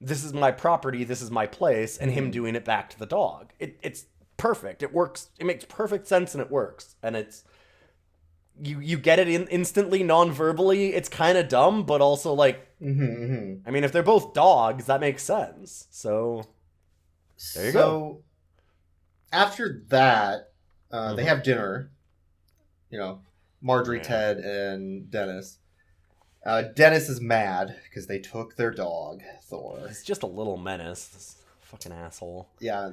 this is my property, this is my place, and him doing it back to the dog? It's perfect. It works. It makes perfect sense, and it works. And it's... You get it instantly, non-verbally. It's kind of dumb, but also, like... I mean, if they're both dogs, that makes sense. So... There you go. After that, they have dinner. You know, Marjorie, Ted, and Dennis. Dennis is mad because they took their dog, Thor. He's just a little menace. This Fucking asshole. Yeah,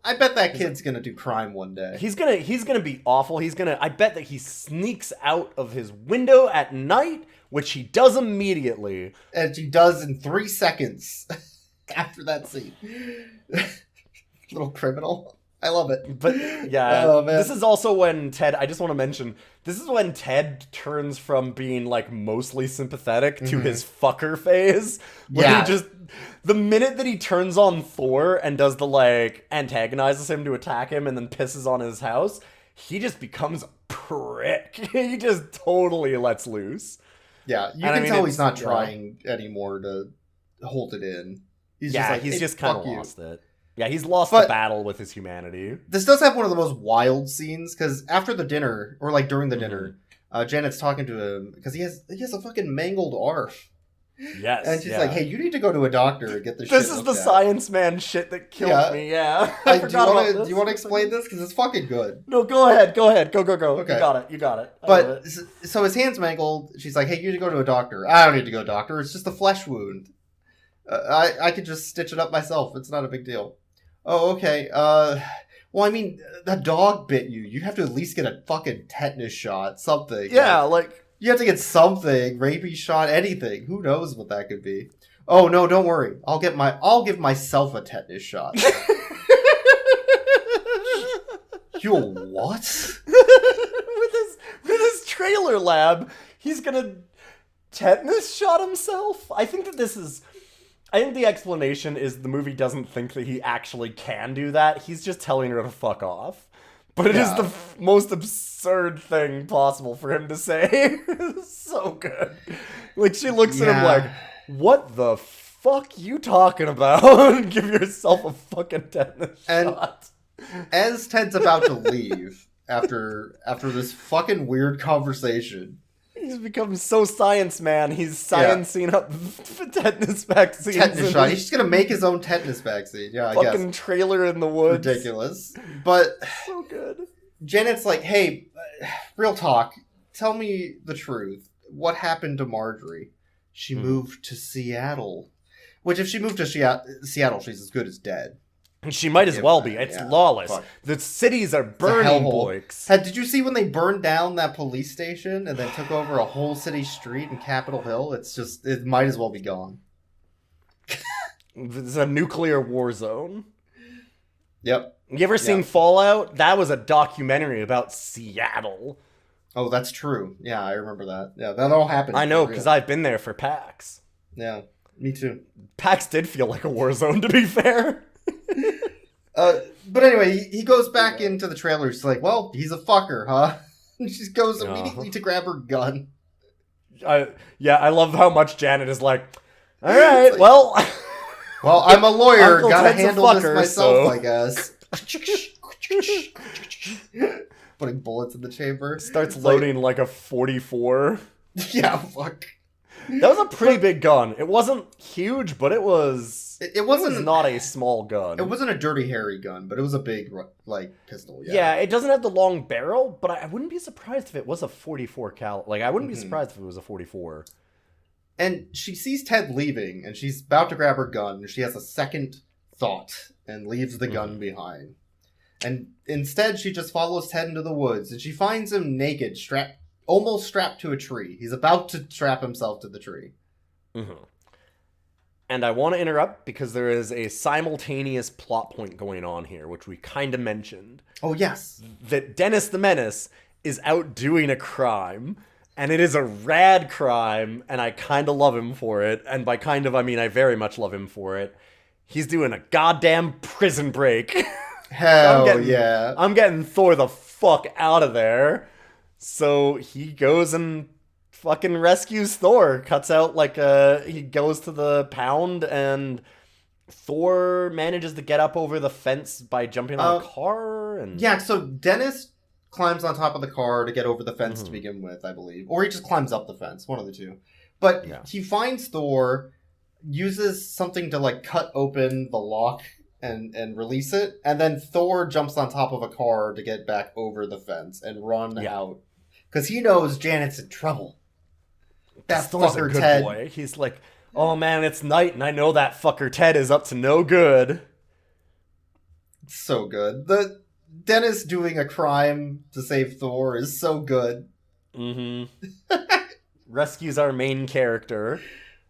I bet that kid's gonna do crime one day. He's gonna be awful. I bet that he sneaks out of his window at night, which he does immediately. And he does in 3 seconds after that scene. Little criminal. I love it. But yeah, oh, man. This is also when Ted, I just want to mention, this is when Ted turns from being like mostly sympathetic to his fucker phase. Where he just, the minute that he turns on Thor and does the like, antagonizes him to attack him and then pisses on his house, he just becomes a prick. He just totally lets loose. Yeah, you can tell he's not trying anymore to hold it in. He's just kind of lost it. Yeah, he's lost the battle with his humanity. This does have one of the most wild scenes, because after the dinner, or like during the dinner, Janet's talking to him, because he has a fucking mangled arm. Yes. And she's like, hey, you need to go to a doctor and get this shit This is the science man shit that killed me, yeah. Do you want to explain this? Because it's fucking good. No, go ahead. Go. Okay. You got it. But, so his hand's mangled, she's like, hey, you need to go to a doctor. I don't need to go to a doctor, it's just a flesh wound. I could just stitch it up myself, it's not a big deal. Oh, okay. Well, I mean, the dog bit you. You have to at least get a fucking tetanus shot, something. Yeah, like you have to get something, rabies shot, anything. Who knows what that could be? Oh no, don't worry. I'll give myself a tetanus shot. You what? with his trailer lab, he's gonna tetanus shot himself. I think the explanation is the movie doesn't think that he actually can do that. He's just telling her to fuck off. But it is the most absurd thing possible for him to say. So good. Like, she looks at him like, what the fuck you talking about? Give yourself a fucking tetanus shot. As Ted's about to leave, after this fucking weird conversation, he's become so science man. He's sciencing up tetanus vaccines. Tetanus shot. He's just gonna make his own tetanus vaccine. Yeah, I guess. Fucking trailer in the woods. Ridiculous. But so good. Janet's like, hey, real talk. Tell me the truth. What happened to Marjorie? She moved to Seattle. Which, if she moved to Seattle, she's as good as dead. And she might as well be. It's lawless. Fuck. The cities are burning, boys. Did you see when they burned down that police station and then took over a whole city street in Capitol Hill? It might as well be gone. It's a nuclear war zone. Yep. You ever seen Fallout? That was a documentary about Seattle. Oh, that's true. Yeah, I remember that. Yeah, that all happened. I know, because I've been there for PAX. Yeah, me too. PAX did feel like a war zone, to be fair. But anyway, he goes back into the trailer. She's like, well, he's a fucker, huh? And she goes immediately to grab her gun. I love how much Janet is like, all right, well... Well, I'm a lawyer. Uncle Gotta Ted's handle this myself, so. I guess. Putting bullets in the chamber. Starts loading like a 44. Yeah, fuck. That was a pretty big gun. It wasn't huge, but it was... It wasn't not a small gun. It wasn't a Dirty Harry gun, but it was a big, like, pistol. Yeah, it doesn't have the long barrel, but I wouldn't be surprised if it was a 44 cal. Like, I wouldn't be surprised if it was a 44. And she sees Ted leaving, and she's about to grab her gun, and she has a second thought, and leaves the gun behind. And instead, she just follows Ted into the woods, and she finds him naked, almost strapped to a tree. He's about to strap himself to the tree. And I want to interrupt, because there is a simultaneous plot point going on here, which we kind of mentioned. Oh, yes. That Dennis the Menace is out doing a crime. And it is a rad crime, and I kind of love him for it. And by kind of, I mean I very much love him for it. He's doing a goddamn prison break. Hell yeah. I'm getting Thor the fuck out of there. So he goes and fucking rescues Thor. Cuts out he goes to the pound, and Thor manages to get up over the fence by jumping on a car. And yeah, so Dennis climbs on top of the car to get over the fence to begin with, I believe. Or he just climbs up the fence, one of the two. But he finds Thor, uses something to, like, cut open the lock and release it, and then Thor jumps on top of a car to get back over the fence and run out. Because he knows Janet's in trouble. That Thor's fucker a good Ted. boy. He's like, oh man, it's night, and I know that fucker Ted is up to no good. So good. The Dennis doing a crime to save Thor is so good. Rescues our main character.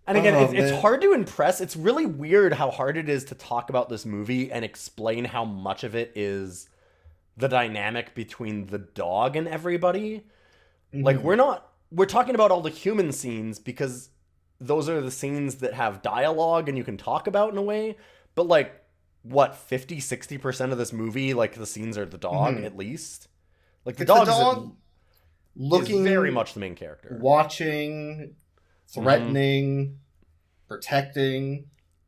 And again, it's hard to impress. It's really weird how hard it is to talk about this movie and explain how much of it is the dynamic between the dog and everybody. Like, we're talking about all the human scenes because those are the scenes that have dialogue and you can talk about in a way. But, like, what, 50-60% of this movie, like, the scenes are the dog, at least? Like, the dog looking, is very much the main character. Watching, threatening, protecting.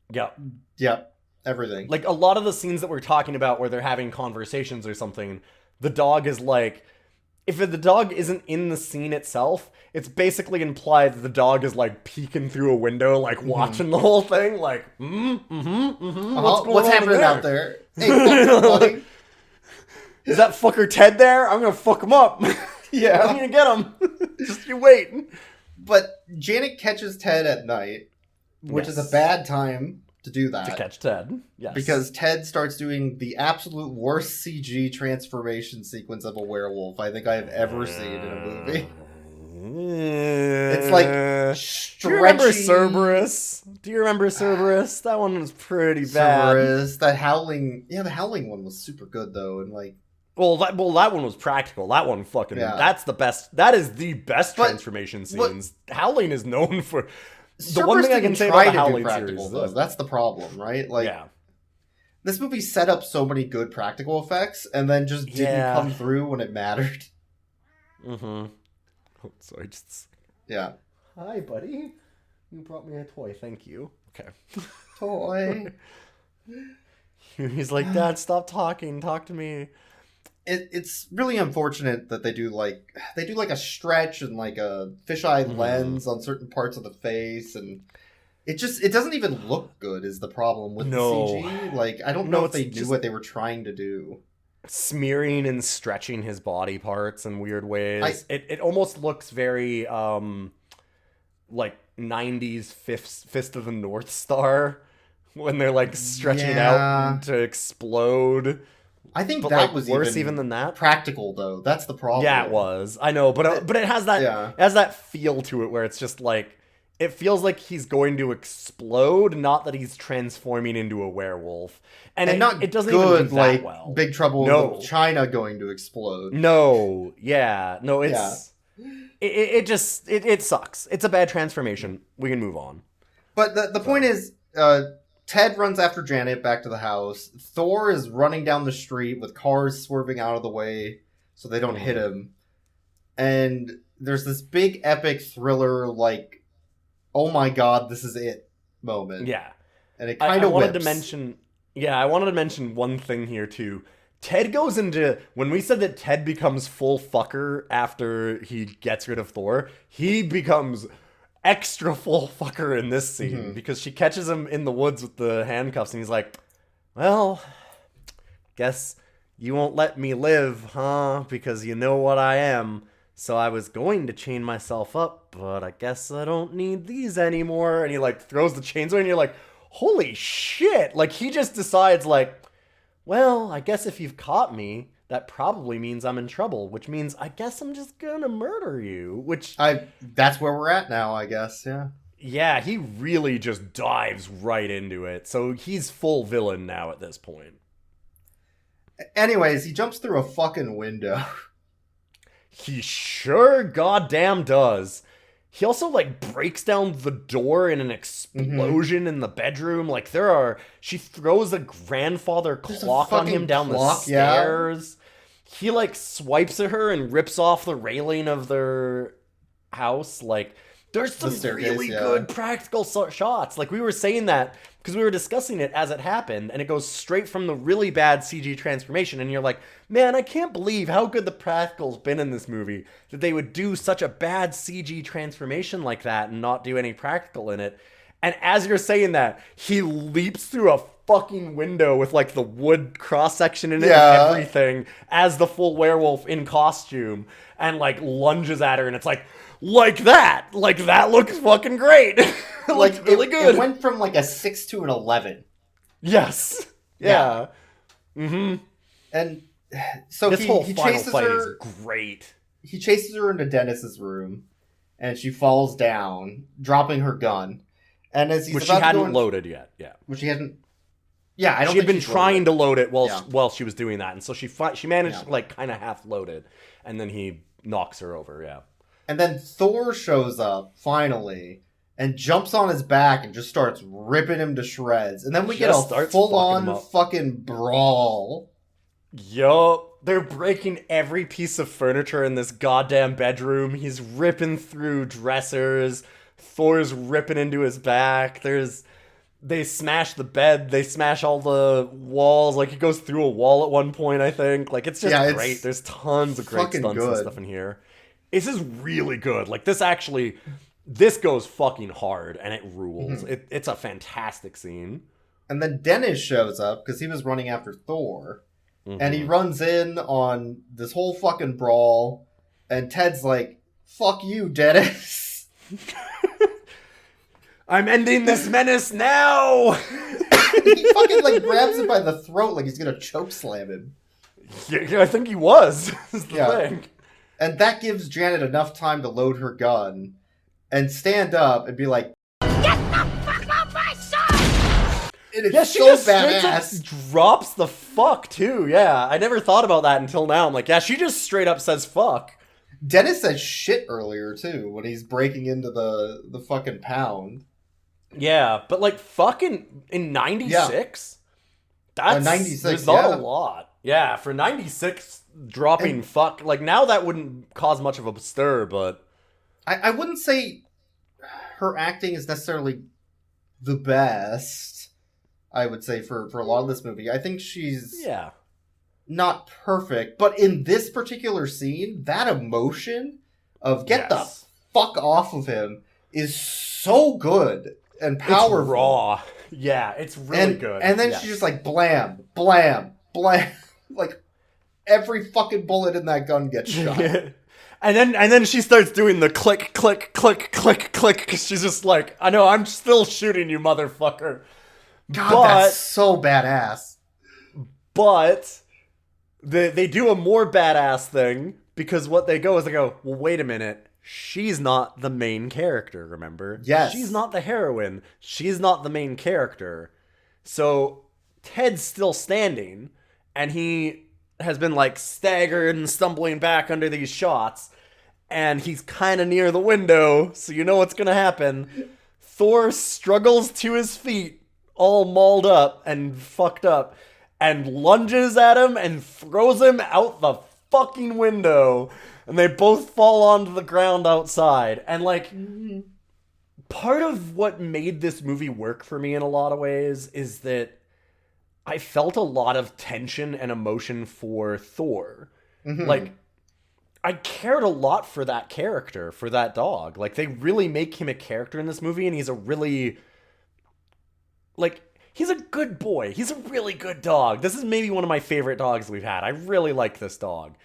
Yeah, everything. Like, a lot of the scenes that we're talking about where they're having conversations or something, the dog is like... If the dog isn't in the scene itself, it's basically implied that the dog is, like, peeking through a window, like, watching the whole thing, like, what's happening out there? Hey, buddy. Is that fucker Ted there? I'm gonna fuck him up. Yeah. I'm gonna get him. Just you wait. But Janet catches Ted at night, which is a bad time to do that. To catch Ted, yes. Because Ted starts doing the absolute worst CG transformation sequence of a werewolf I think I have ever seen in a movie. It's like stretchy. Do you remember Cerberus? That one was pretty bad. Cerberus, that howling... Yeah, the howling one was super good, though, and like... Well, that one was practical. That one fucking... Yeah. That's the best... That is the best transformation scenes. Howling is known for... The one thing I can say about the Howling series, though. That's the problem, right? Like, this movie set up so many good practical effects, and then just didn't come through when it mattered. Oh, sorry, Yeah. Hi, buddy. You brought me a toy. Thank you. Okay. Toy. He's like, Dad, stop talking. Talk to me. It's really unfortunate that they do like a stretch and like a fisheye lens on certain parts of the face, and it doesn't even look good is the problem with the CG. Like, I don't know if they knew what they were trying to do. Smearing and stretching his body parts in weird ways. It almost looks very like 90s Fist of the North Star when they're like stretching it out to explode. I think that was worse even than that. Practical though, that's the problem. Yeah, it was. I know, but it has that it has that feel to it where it's just like it feels like he's going to explode, not that he's transforming into a werewolf. And it doesn't even do that like well. Big Trouble in Little China going to explode. No, it's it sucks. It's a bad transformation. We can move on. But the point is, Ted runs after Janet back to the house. Thor is running down the street with cars swerving out of the way so they don't hit him. And there's this big epic thriller, like, oh my god, this is it moment. Yeah. And it kind of I wanted to mention one thing here too. Ted goes into... When we said that Ted becomes full fucker after he gets rid of Thor, he becomes... extra full fucker in this scene because she catches him in the woods with the handcuffs and he's like, well, guess you won't let me live, huh? Because you know what I am. So I was going to chain myself up, but I guess I don't need these anymore. And he like throws the chains away and you're like, holy shit. Like he just decides like, well, I guess if you've caught me, that probably means I'm in trouble, which means I guess I'm just gonna murder you, that's where we're at now, I guess, yeah. Yeah, he really just dives right into it. So he's full villain now at this point. Anyways, he jumps through a fucking window. He sure goddamn does. He also, like, breaks down the door in an explosion in the bedroom. Like, she throws a grandfather clock on him down the stairs. He, like, swipes at her and rips off the railing of their house. Like, there's some really good practical shots. Like, we were saying that because we were discussing it as it happened, and it goes straight from the really bad CG transformation, and you're like, man, I can't believe how good the practical's been in this movie, that they would do such a bad CG transformation like that and not do any practical in it. And as you're saying that, he leaps through a fucking window with like the wood cross-section in it and everything as the full werewolf in costume and like lunges at her, and it's like that looks fucking great. It looks really good. It went from like a 6 to an 11. Yes. Yeah. Mm-hmm. And so This whole he final chases fight her. is great. He chases her into Dennis's room, and she falls down, dropping her gun. And as he's Which she about to go hadn't in, loaded yet. Yeah. which she hadn't. Yeah, I don't. She had think been she's trying to load it Yeah. while she was doing that, and so she managed Yeah. to like kind of half load it, and then he knocks her over. Yeah. And then Thor shows up finally and jumps on his back and just starts ripping him to shreds. And then we get Just a starts full-on fucking him up. fucking brawl. Yup. They're breaking every piece of furniture in this goddamn bedroom. He's ripping through dressers. Thor's ripping into his back. They smash the bed. They smash all the walls. Like, he goes through a wall at one point, I think. Like, it's just Yeah, it's great. There's tons of great fucking stunts and good. stuff in here. This is really good. Like, this goes fucking hard, and it rules. Mm-hmm. It's a fantastic scene. And then Dennis shows up because he was running after Thor. And he runs in on this whole fucking brawl. And Ted's like, fuck you, Dennis. I'm ending this menace now! He fucking like grabs him by the throat like he's gonna choke slam him. Yeah, I think he was. Is the Yeah. thing. And that gives Janet enough time to load her gun and stand up and be like, "Get the fuck off my son!" And it's Yeah, she so just straight up badass. drops the fuck too. Yeah, I never thought about that until now. I'm like, yeah, she just straight up says fuck. Dennis said shit earlier too when he's breaking into the fucking pound. Yeah, but like fucking in 96? That's 96, there's not yeah. a lot. Yeah, for 96 dropping And- fuck, like now that wouldn't cause much of a stir, but I wouldn't say her acting is necessarily the best, I would say, for a lot of this movie. I think she's yeah. not perfect, but in this particular scene, that emotion of get the Yes. fuck off of him is so good and powerful. It's raw. Yeah, it's really good. And then Yes. she's just like blam, blam, blam. Like every fucking bullet in that gun gets shot. And then she starts doing the click, click, click, click, click, because she's just like, I know, I'm still shooting you, motherfucker. God, that's so badass. But they do a more badass thing, because what they go is they go, well, wait a minute. She's not the main character, remember? Yes. She's not the heroine. She's not the main character. So Ted's still standing, and he has been like staggered and stumbling back under these shots, and he's kind of near the window, so you know what's gonna happen. Thor struggles to his feet, all mauled up and fucked up, and lunges at him and throws him out the fucking window, and they both fall onto the ground outside. And like, part of what made this movie work for me in a lot of ways is that I felt a lot of tension and emotion for Thor. Like, I cared a lot for that character, for that dog. Like, they really make him a character in this movie, and he's a really, like, he's a good boy. He's a really good dog. This is maybe one of my favorite dogs we've had. I really like this dog.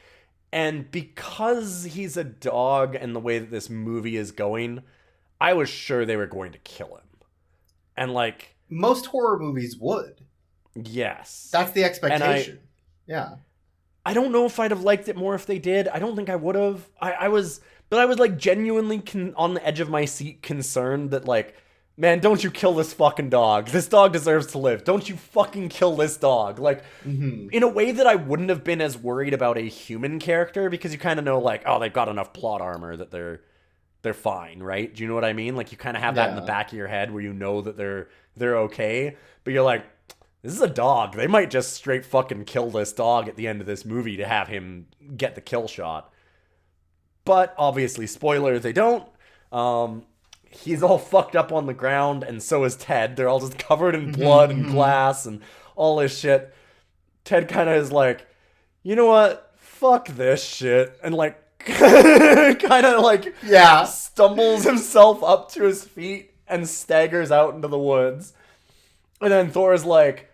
And because he's a dog and the way that this movie is going, I was sure they were going to kill him. And, like, Most horror movies would. yes. That's the expectation. Yeah. I don't know if I'd have liked it more if they did. I don't think I would have. I was like genuinely on the edge of my seat, concerned that like, man, don't you kill this fucking dog. This dog deserves to live. Don't you fucking kill this dog. Like, in a way that I wouldn't have been as worried about a human character, because you kind of know like, oh, they've got enough plot armor that they're fine, right? Do you know what I mean? Like, you kind of have that in the back of your head where you know that they're okay, but you're like, this is a dog. They might just straight fucking kill this dog at the end of this movie to have him get the kill shot. But obviously, spoiler, they don't. He's all fucked up on the ground, and so is Ted. They're all just covered in blood and glass and all this shit. Ted kind of is like, you know what? Fuck this shit. And like, kind of like, stumbles himself up to his feet and staggers out into the woods. And then Thor's like,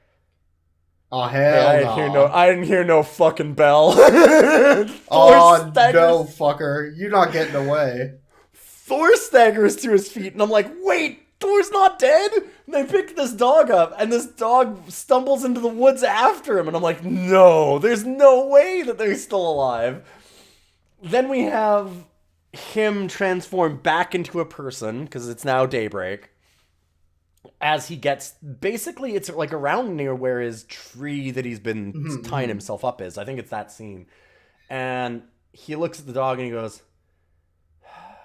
oh, hell no. I didn't hear no fucking bell. Oh, no, fucker. You're not getting away. Thor staggers to his feet, and I'm like, wait, Thor's not dead. They pick this dog up, and this dog stumbles into the woods after him, and I'm like, no, there's no way that they're still alive. Then we have him transform back into a person, because it's now daybreak. As he gets, basically, it's like around near where his tree that he's been tying himself up is. I think it's that scene. And he looks at the dog and he goes,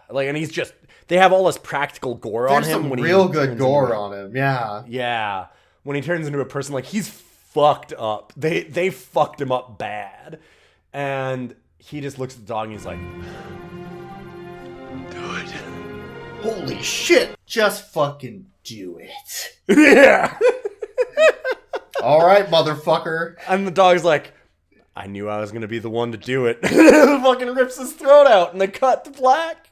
like, and he's just, they have all this practical gore on him. There's some when real he good gore on him, yeah. Yeah. When he turns into a person, like, he's fucked up. They fucked him up bad. And he just looks at the dog and he's like, do it. Holy shit! Just fucking do it. Yeah. Alright, motherfucker. And the dog's like, I knew I was going to be the one to do it. Fucking rips his throat out and they cut to black.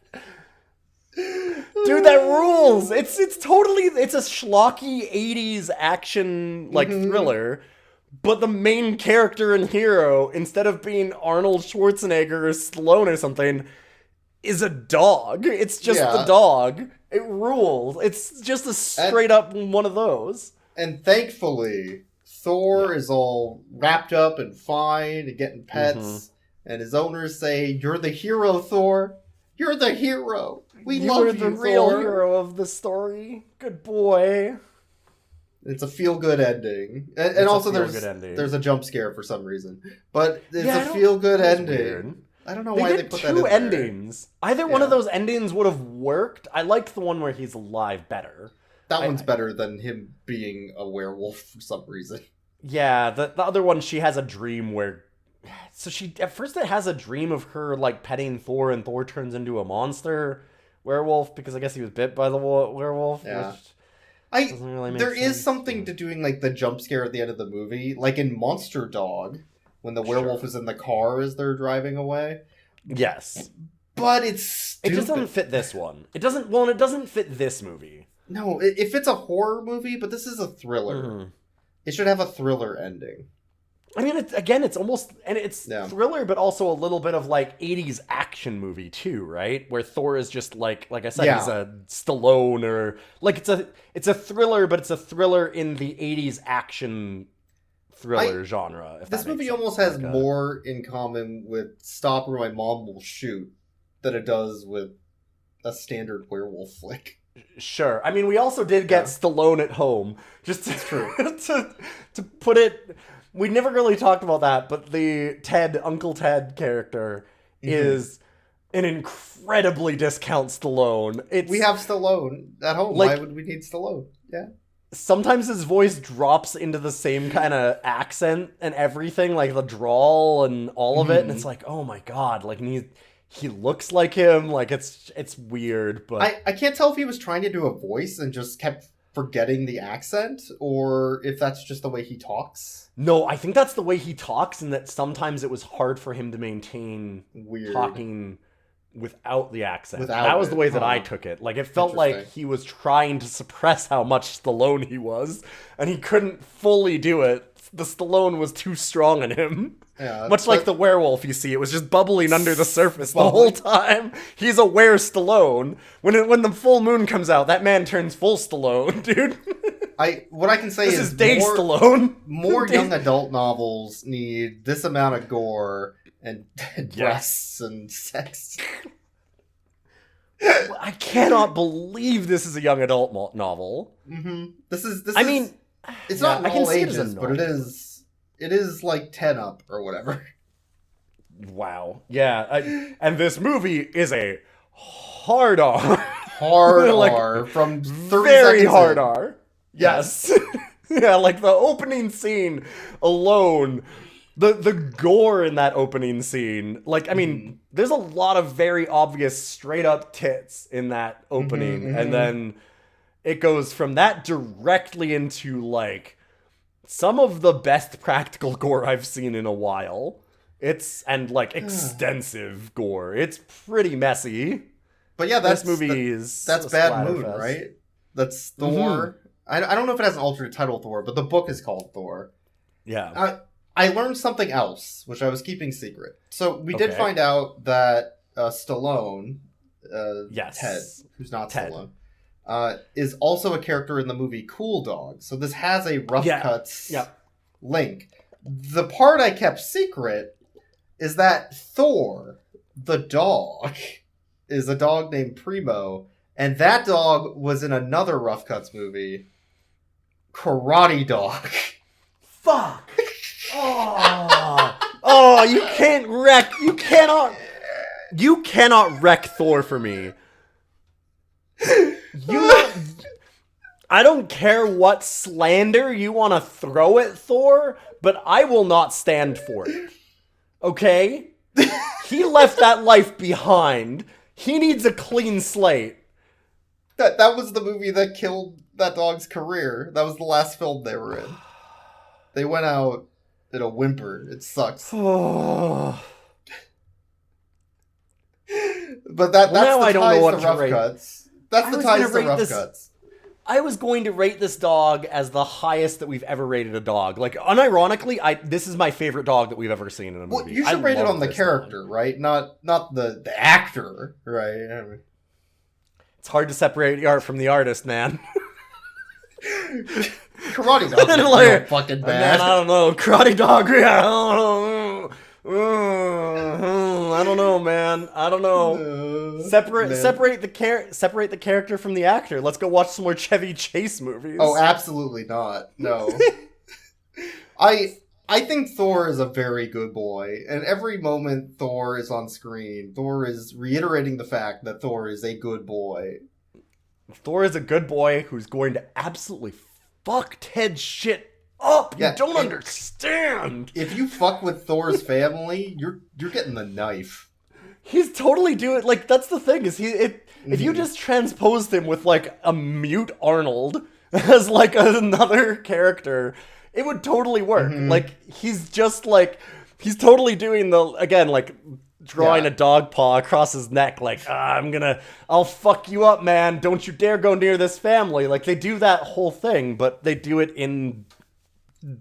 Dude, that rules. It's totally, it's a schlocky 80s action, like, thriller. But the main character and hero, instead of being Arnold Schwarzenegger or Stallone or something, is a dog. It's just the dog. It rules. It's just a straight up one of those. And thankfully, Thor is all wrapped up and fine and getting pets. And his owners say, "You're the hero, Thor. You're the hero. We love you, You're the real Thor." hero of the story. Good boy. It's a feel-good ending. And also ending. there's a jump scare for some reason. But it's Yeah, a feel-good ending. weird. I don't know They why did they put that in two there. endings. Either one Yeah. of those endings would have worked. I liked the one where he's alive better. That one's better than him being a werewolf for some reason. Yeah, the other one, she has a dream where... So she, at first it has a dream of her, like, petting Thor, and Thor turns into a monster werewolf, because I guess he was bit by the werewolf, Yeah. which doesn't really make There is sense. something to doing, like, the jump scare at the end of the movie. Like in Monster Dog, when the werewolf is in the car as they're driving away. Yes. But it's stupid. It just doesn't fit this one. It doesn't fit this movie. No, it fits a horror movie, but this is a thriller. It should have a thriller ending. I mean, it's almost, and it's thriller, but also a little bit of, like, 80s action movie, too, right? Where Thor is just, like I said, he's a Stallone, or, like, it's a thriller, but it's a thriller in the 80s action thriller genre. If This movie almost has more in common with Stop or My Mom Will Shoot than it does with a standard werewolf flick. Sure. I mean, we also did get Stallone at Home. Just to put it... We never really talked about that, but the Uncle Ted character is an incredibly discount Stallone. We have Stallone at home. Like, why would we need Stallone? Yeah. Sometimes his voice drops into the same kind of accent and everything, like the drawl and all of it, and it's like, oh my god, like, and he looks like him, like, it's weird, but... I can't tell if he was trying to do a voice and just kept forgetting the accent, or if that's just the way he talks. No, I think that's the way he talks, and that sometimes it was hard for him to maintain talking without the accent. That was the way that I took it. Like, it felt like he was trying to suppress how much Stallone he was, and he couldn't fully do it. The Stallone was too strong in him. Yeah, much like the werewolf, you see. It was just bubbling under the surface the whole time. He's a were-Stallone. When the full moon comes out, that man turns full Stallone, dude. What I can say is Dave Stallone. More young adult novels need this amount of gore and breasts and sex. I cannot believe this is a young adult novel. I mean, it's not in all ages, but it is like 10 up or whatever. Wow. Yeah. And this movie is a hard R. Hard R from 30 very seconds hard in. R. Yes. Yeah, like the opening scene alone, the gore in that opening scene. Like, I mean, there's a lot of very obvious straight up tits in that opening, and then it goes from that directly into, like, some of the best practical gore I've seen in a while. And like extensive gore. It's pretty messy. But yeah, this movie is that's Bad Moon, right? That's Thor. I don't know if it has an alternate title, Thor, but the book is called Thor. Yeah. I learned something else, which I was keeping secret. So we did find out that Stallone, yes, Ted, who's not Ted. Stallone, is also a character in the movie Cool Dog. So this has a Rough Cuts link. The part I kept secret is that Thor, the dog, is a dog named Primo, and that dog was in another Rough Cuts movie, Karate Dog. Fuck! Oh, you cannot wreck Thor for me. I don't care what slander you want to throw at Thor, but I will not stand for it. Okay? He left that life behind. He needs a clean slate. That was the movie that killed that dog's career. That was the last film they were in. They went out in a whimper. It sucks. But that's now the I don't know what ties to to Rough rate. Cuts. That's the ties to Rough Cuts. I was going to rate this dog as the highest that we've ever rated a dog. Like, unironically, this is my favorite dog that we've ever seen in a movie. Well, you should rate it on the character, dog. Right? Not the actor, right? I mean, it's hard to separate the art from the artist, man. Karate Dog is real fucking bad. Man, I don't know. Karate Dog, yeah, I don't know, man. I don't know. Separate the character from the actor. Let's go watch some more Chevy Chase movies. Oh, absolutely not. No. I think Thor is a very good boy, and every moment Thor is on screen, Thor is reiterating the fact that Thor is a good boy. Thor is a good boy who's going to absolutely fuck Ted's shit up. You don't understand. If you fuck with Thor's family, you're getting the knife. He's totally doing, like, that's the thing, is if you just transposed him with, like, a mute Arnold as, like, another character, it would totally work. Like, he's just, like, he's totally doing again, like, drawing a dog paw across his neck, like, I'll fuck you up, man, don't you dare go near this family. Like, they do that whole thing, but they do it in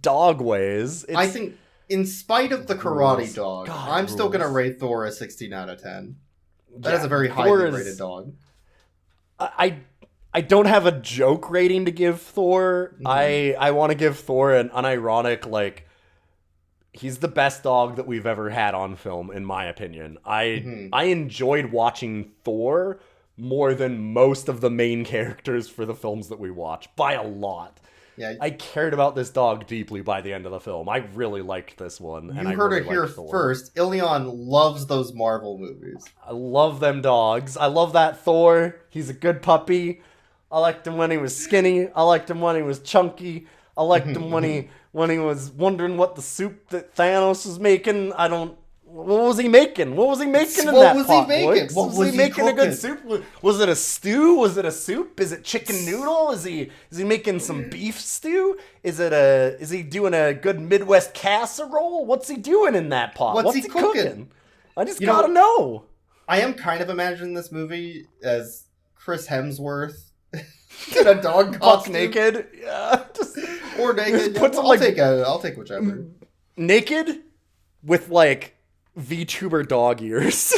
dog ways. I think, in spite of the Karate Dog, I'm still going to rate Thor a 16 out of 10. That is a very highly rated dog. I don't have a joke rating to give Thor. I want to give Thor an unironic, like, he's the best dog that we've ever had on film, in my opinion. I enjoyed watching Thor more than most of the main characters for the films that we watch, by a lot. Yeah, I cared about this dog deeply by the end of the film. I really liked this one. You heard it here first. Ilion loves those Marvel movies. I love them dogs. I love that Thor. He's a good puppy. I liked him when he was skinny. I liked him when he was chunky. I liked him when he was wondering what the soup that Thanos was making. What was he making? What was he making in that pot? What was he making? A good soup? Was it a stew? Was it a soup? Is it chicken noodle? Is he making some beef stew? Is he doing a good Midwest casserole? What's he doing in that pot? What's he cooking? I just gotta know. I am kind of imagining this movie as Chris Hemsworth in a dog costume. Naked? Yeah. Or naked. I'll take whichever. Naked with, like, VTuber dog ears.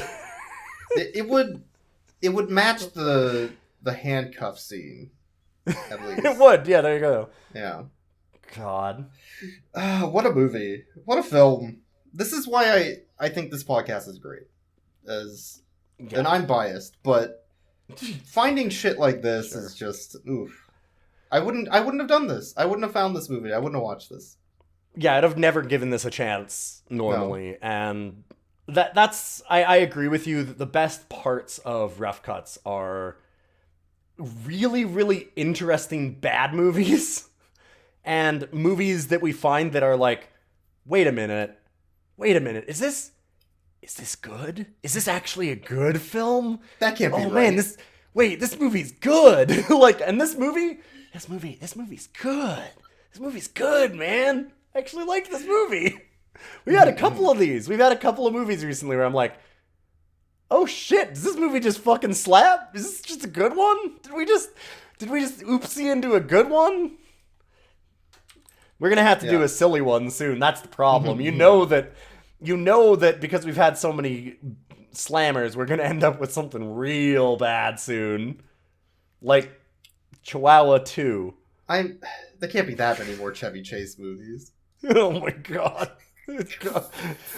it would match the handcuff scene, at least. It would, yeah, there you go. Yeah. God. What a movie. What a film. This is why I think this podcast is great. And I'm biased, but finding shit like this is just oof. I wouldn't have done this. I wouldn't have found this movie. I wouldn't have watched this. Yeah, I'd have never given this a chance normally. No. And that's I agree with you that the best parts of Rough Cuts are really, really interesting bad movies and movies that we find that are like, wait a minute, is this good? Is this actually a good film? That can't be right. Man, this movie's good. Like, and this movie's good. This movie's good, man. I actually like this movie. We had a couple of these. We've had a couple of movies recently where I'm like, oh shit, does this movie just fucking slap? Is this just a good one? Did we just oopsie into a good one? We're gonna have to do a silly one soon. That's the problem. You know that because we've had so many slammers, we're gonna end up with something real bad soon. Like, Chihuahua 2. There can't be that many more Chevy Chase movies. Oh my god.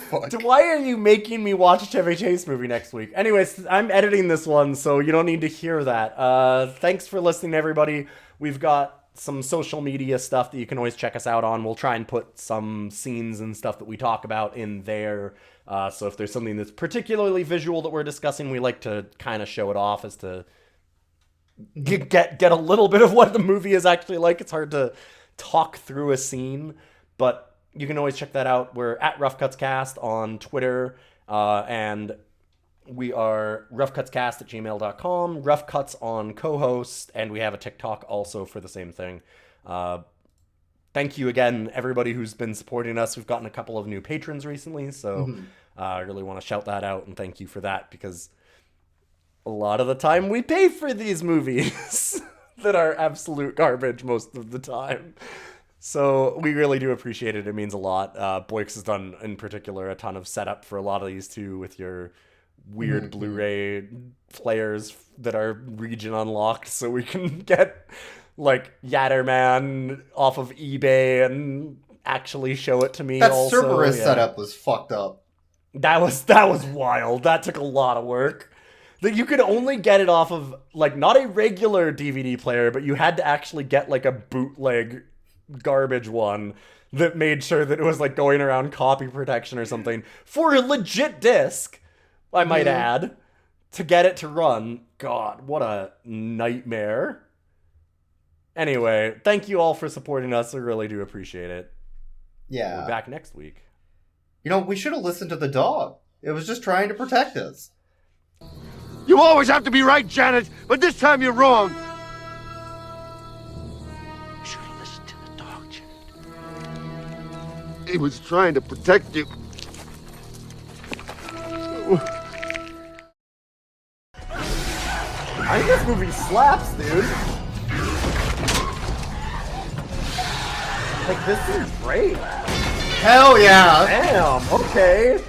Fuck. Why are you making me watch a Chevy Chase movie next week? Anyways, I'm editing this one, so you don't need to hear that. Thanks for listening, everybody. We've got some social media stuff that you can always check us out on. We'll try and put some scenes and stuff that we talk about in there. So if there's something that's particularly visual that we're discussing, we like to kind of show it off as to get a little bit of what the movie is actually like. It's hard to talk through a scene, but you can always check that out. We're at Rough Cuts Cast on Twitter, and we are roughcutscast@gmail.com, Rough Cuts on co-host, and we have a TikTok also for the same thing. Thank you again, everybody who's been supporting us. We've gotten a couple of new patrons recently, so I really want to shout that out and thank you for that, because a lot of the time we pay for these movies that are absolute garbage most of the time. So we really do appreciate it. It means a lot. Boix has done, in particular, a ton of setup for a lot of these too, with your weird Blu-ray players that are region unlocked, so we can get like Yatterman off of eBay and actually show it to me. That also. Cerberus setup was fucked up. That was wild. That took a lot of work. That you could only get it off of like not a regular DVD player, but you had to actually get like a bootleg garbage one that made sure that it was like going around copy protection or something for a legit disc, I might add, to get it to run. God, what a nightmare. Anyway, thank you all for supporting us. I really do appreciate it. Yeah. We're back next week. You know, we should have listened to the dog. It was just trying to protect us. You always have to be right, Janet, but this time you're wrong. You should have listened to the dog, Janet. He was trying to protect you. I think this movie slaps, dude. Like, this is great. Hell yeah! Damn, okay.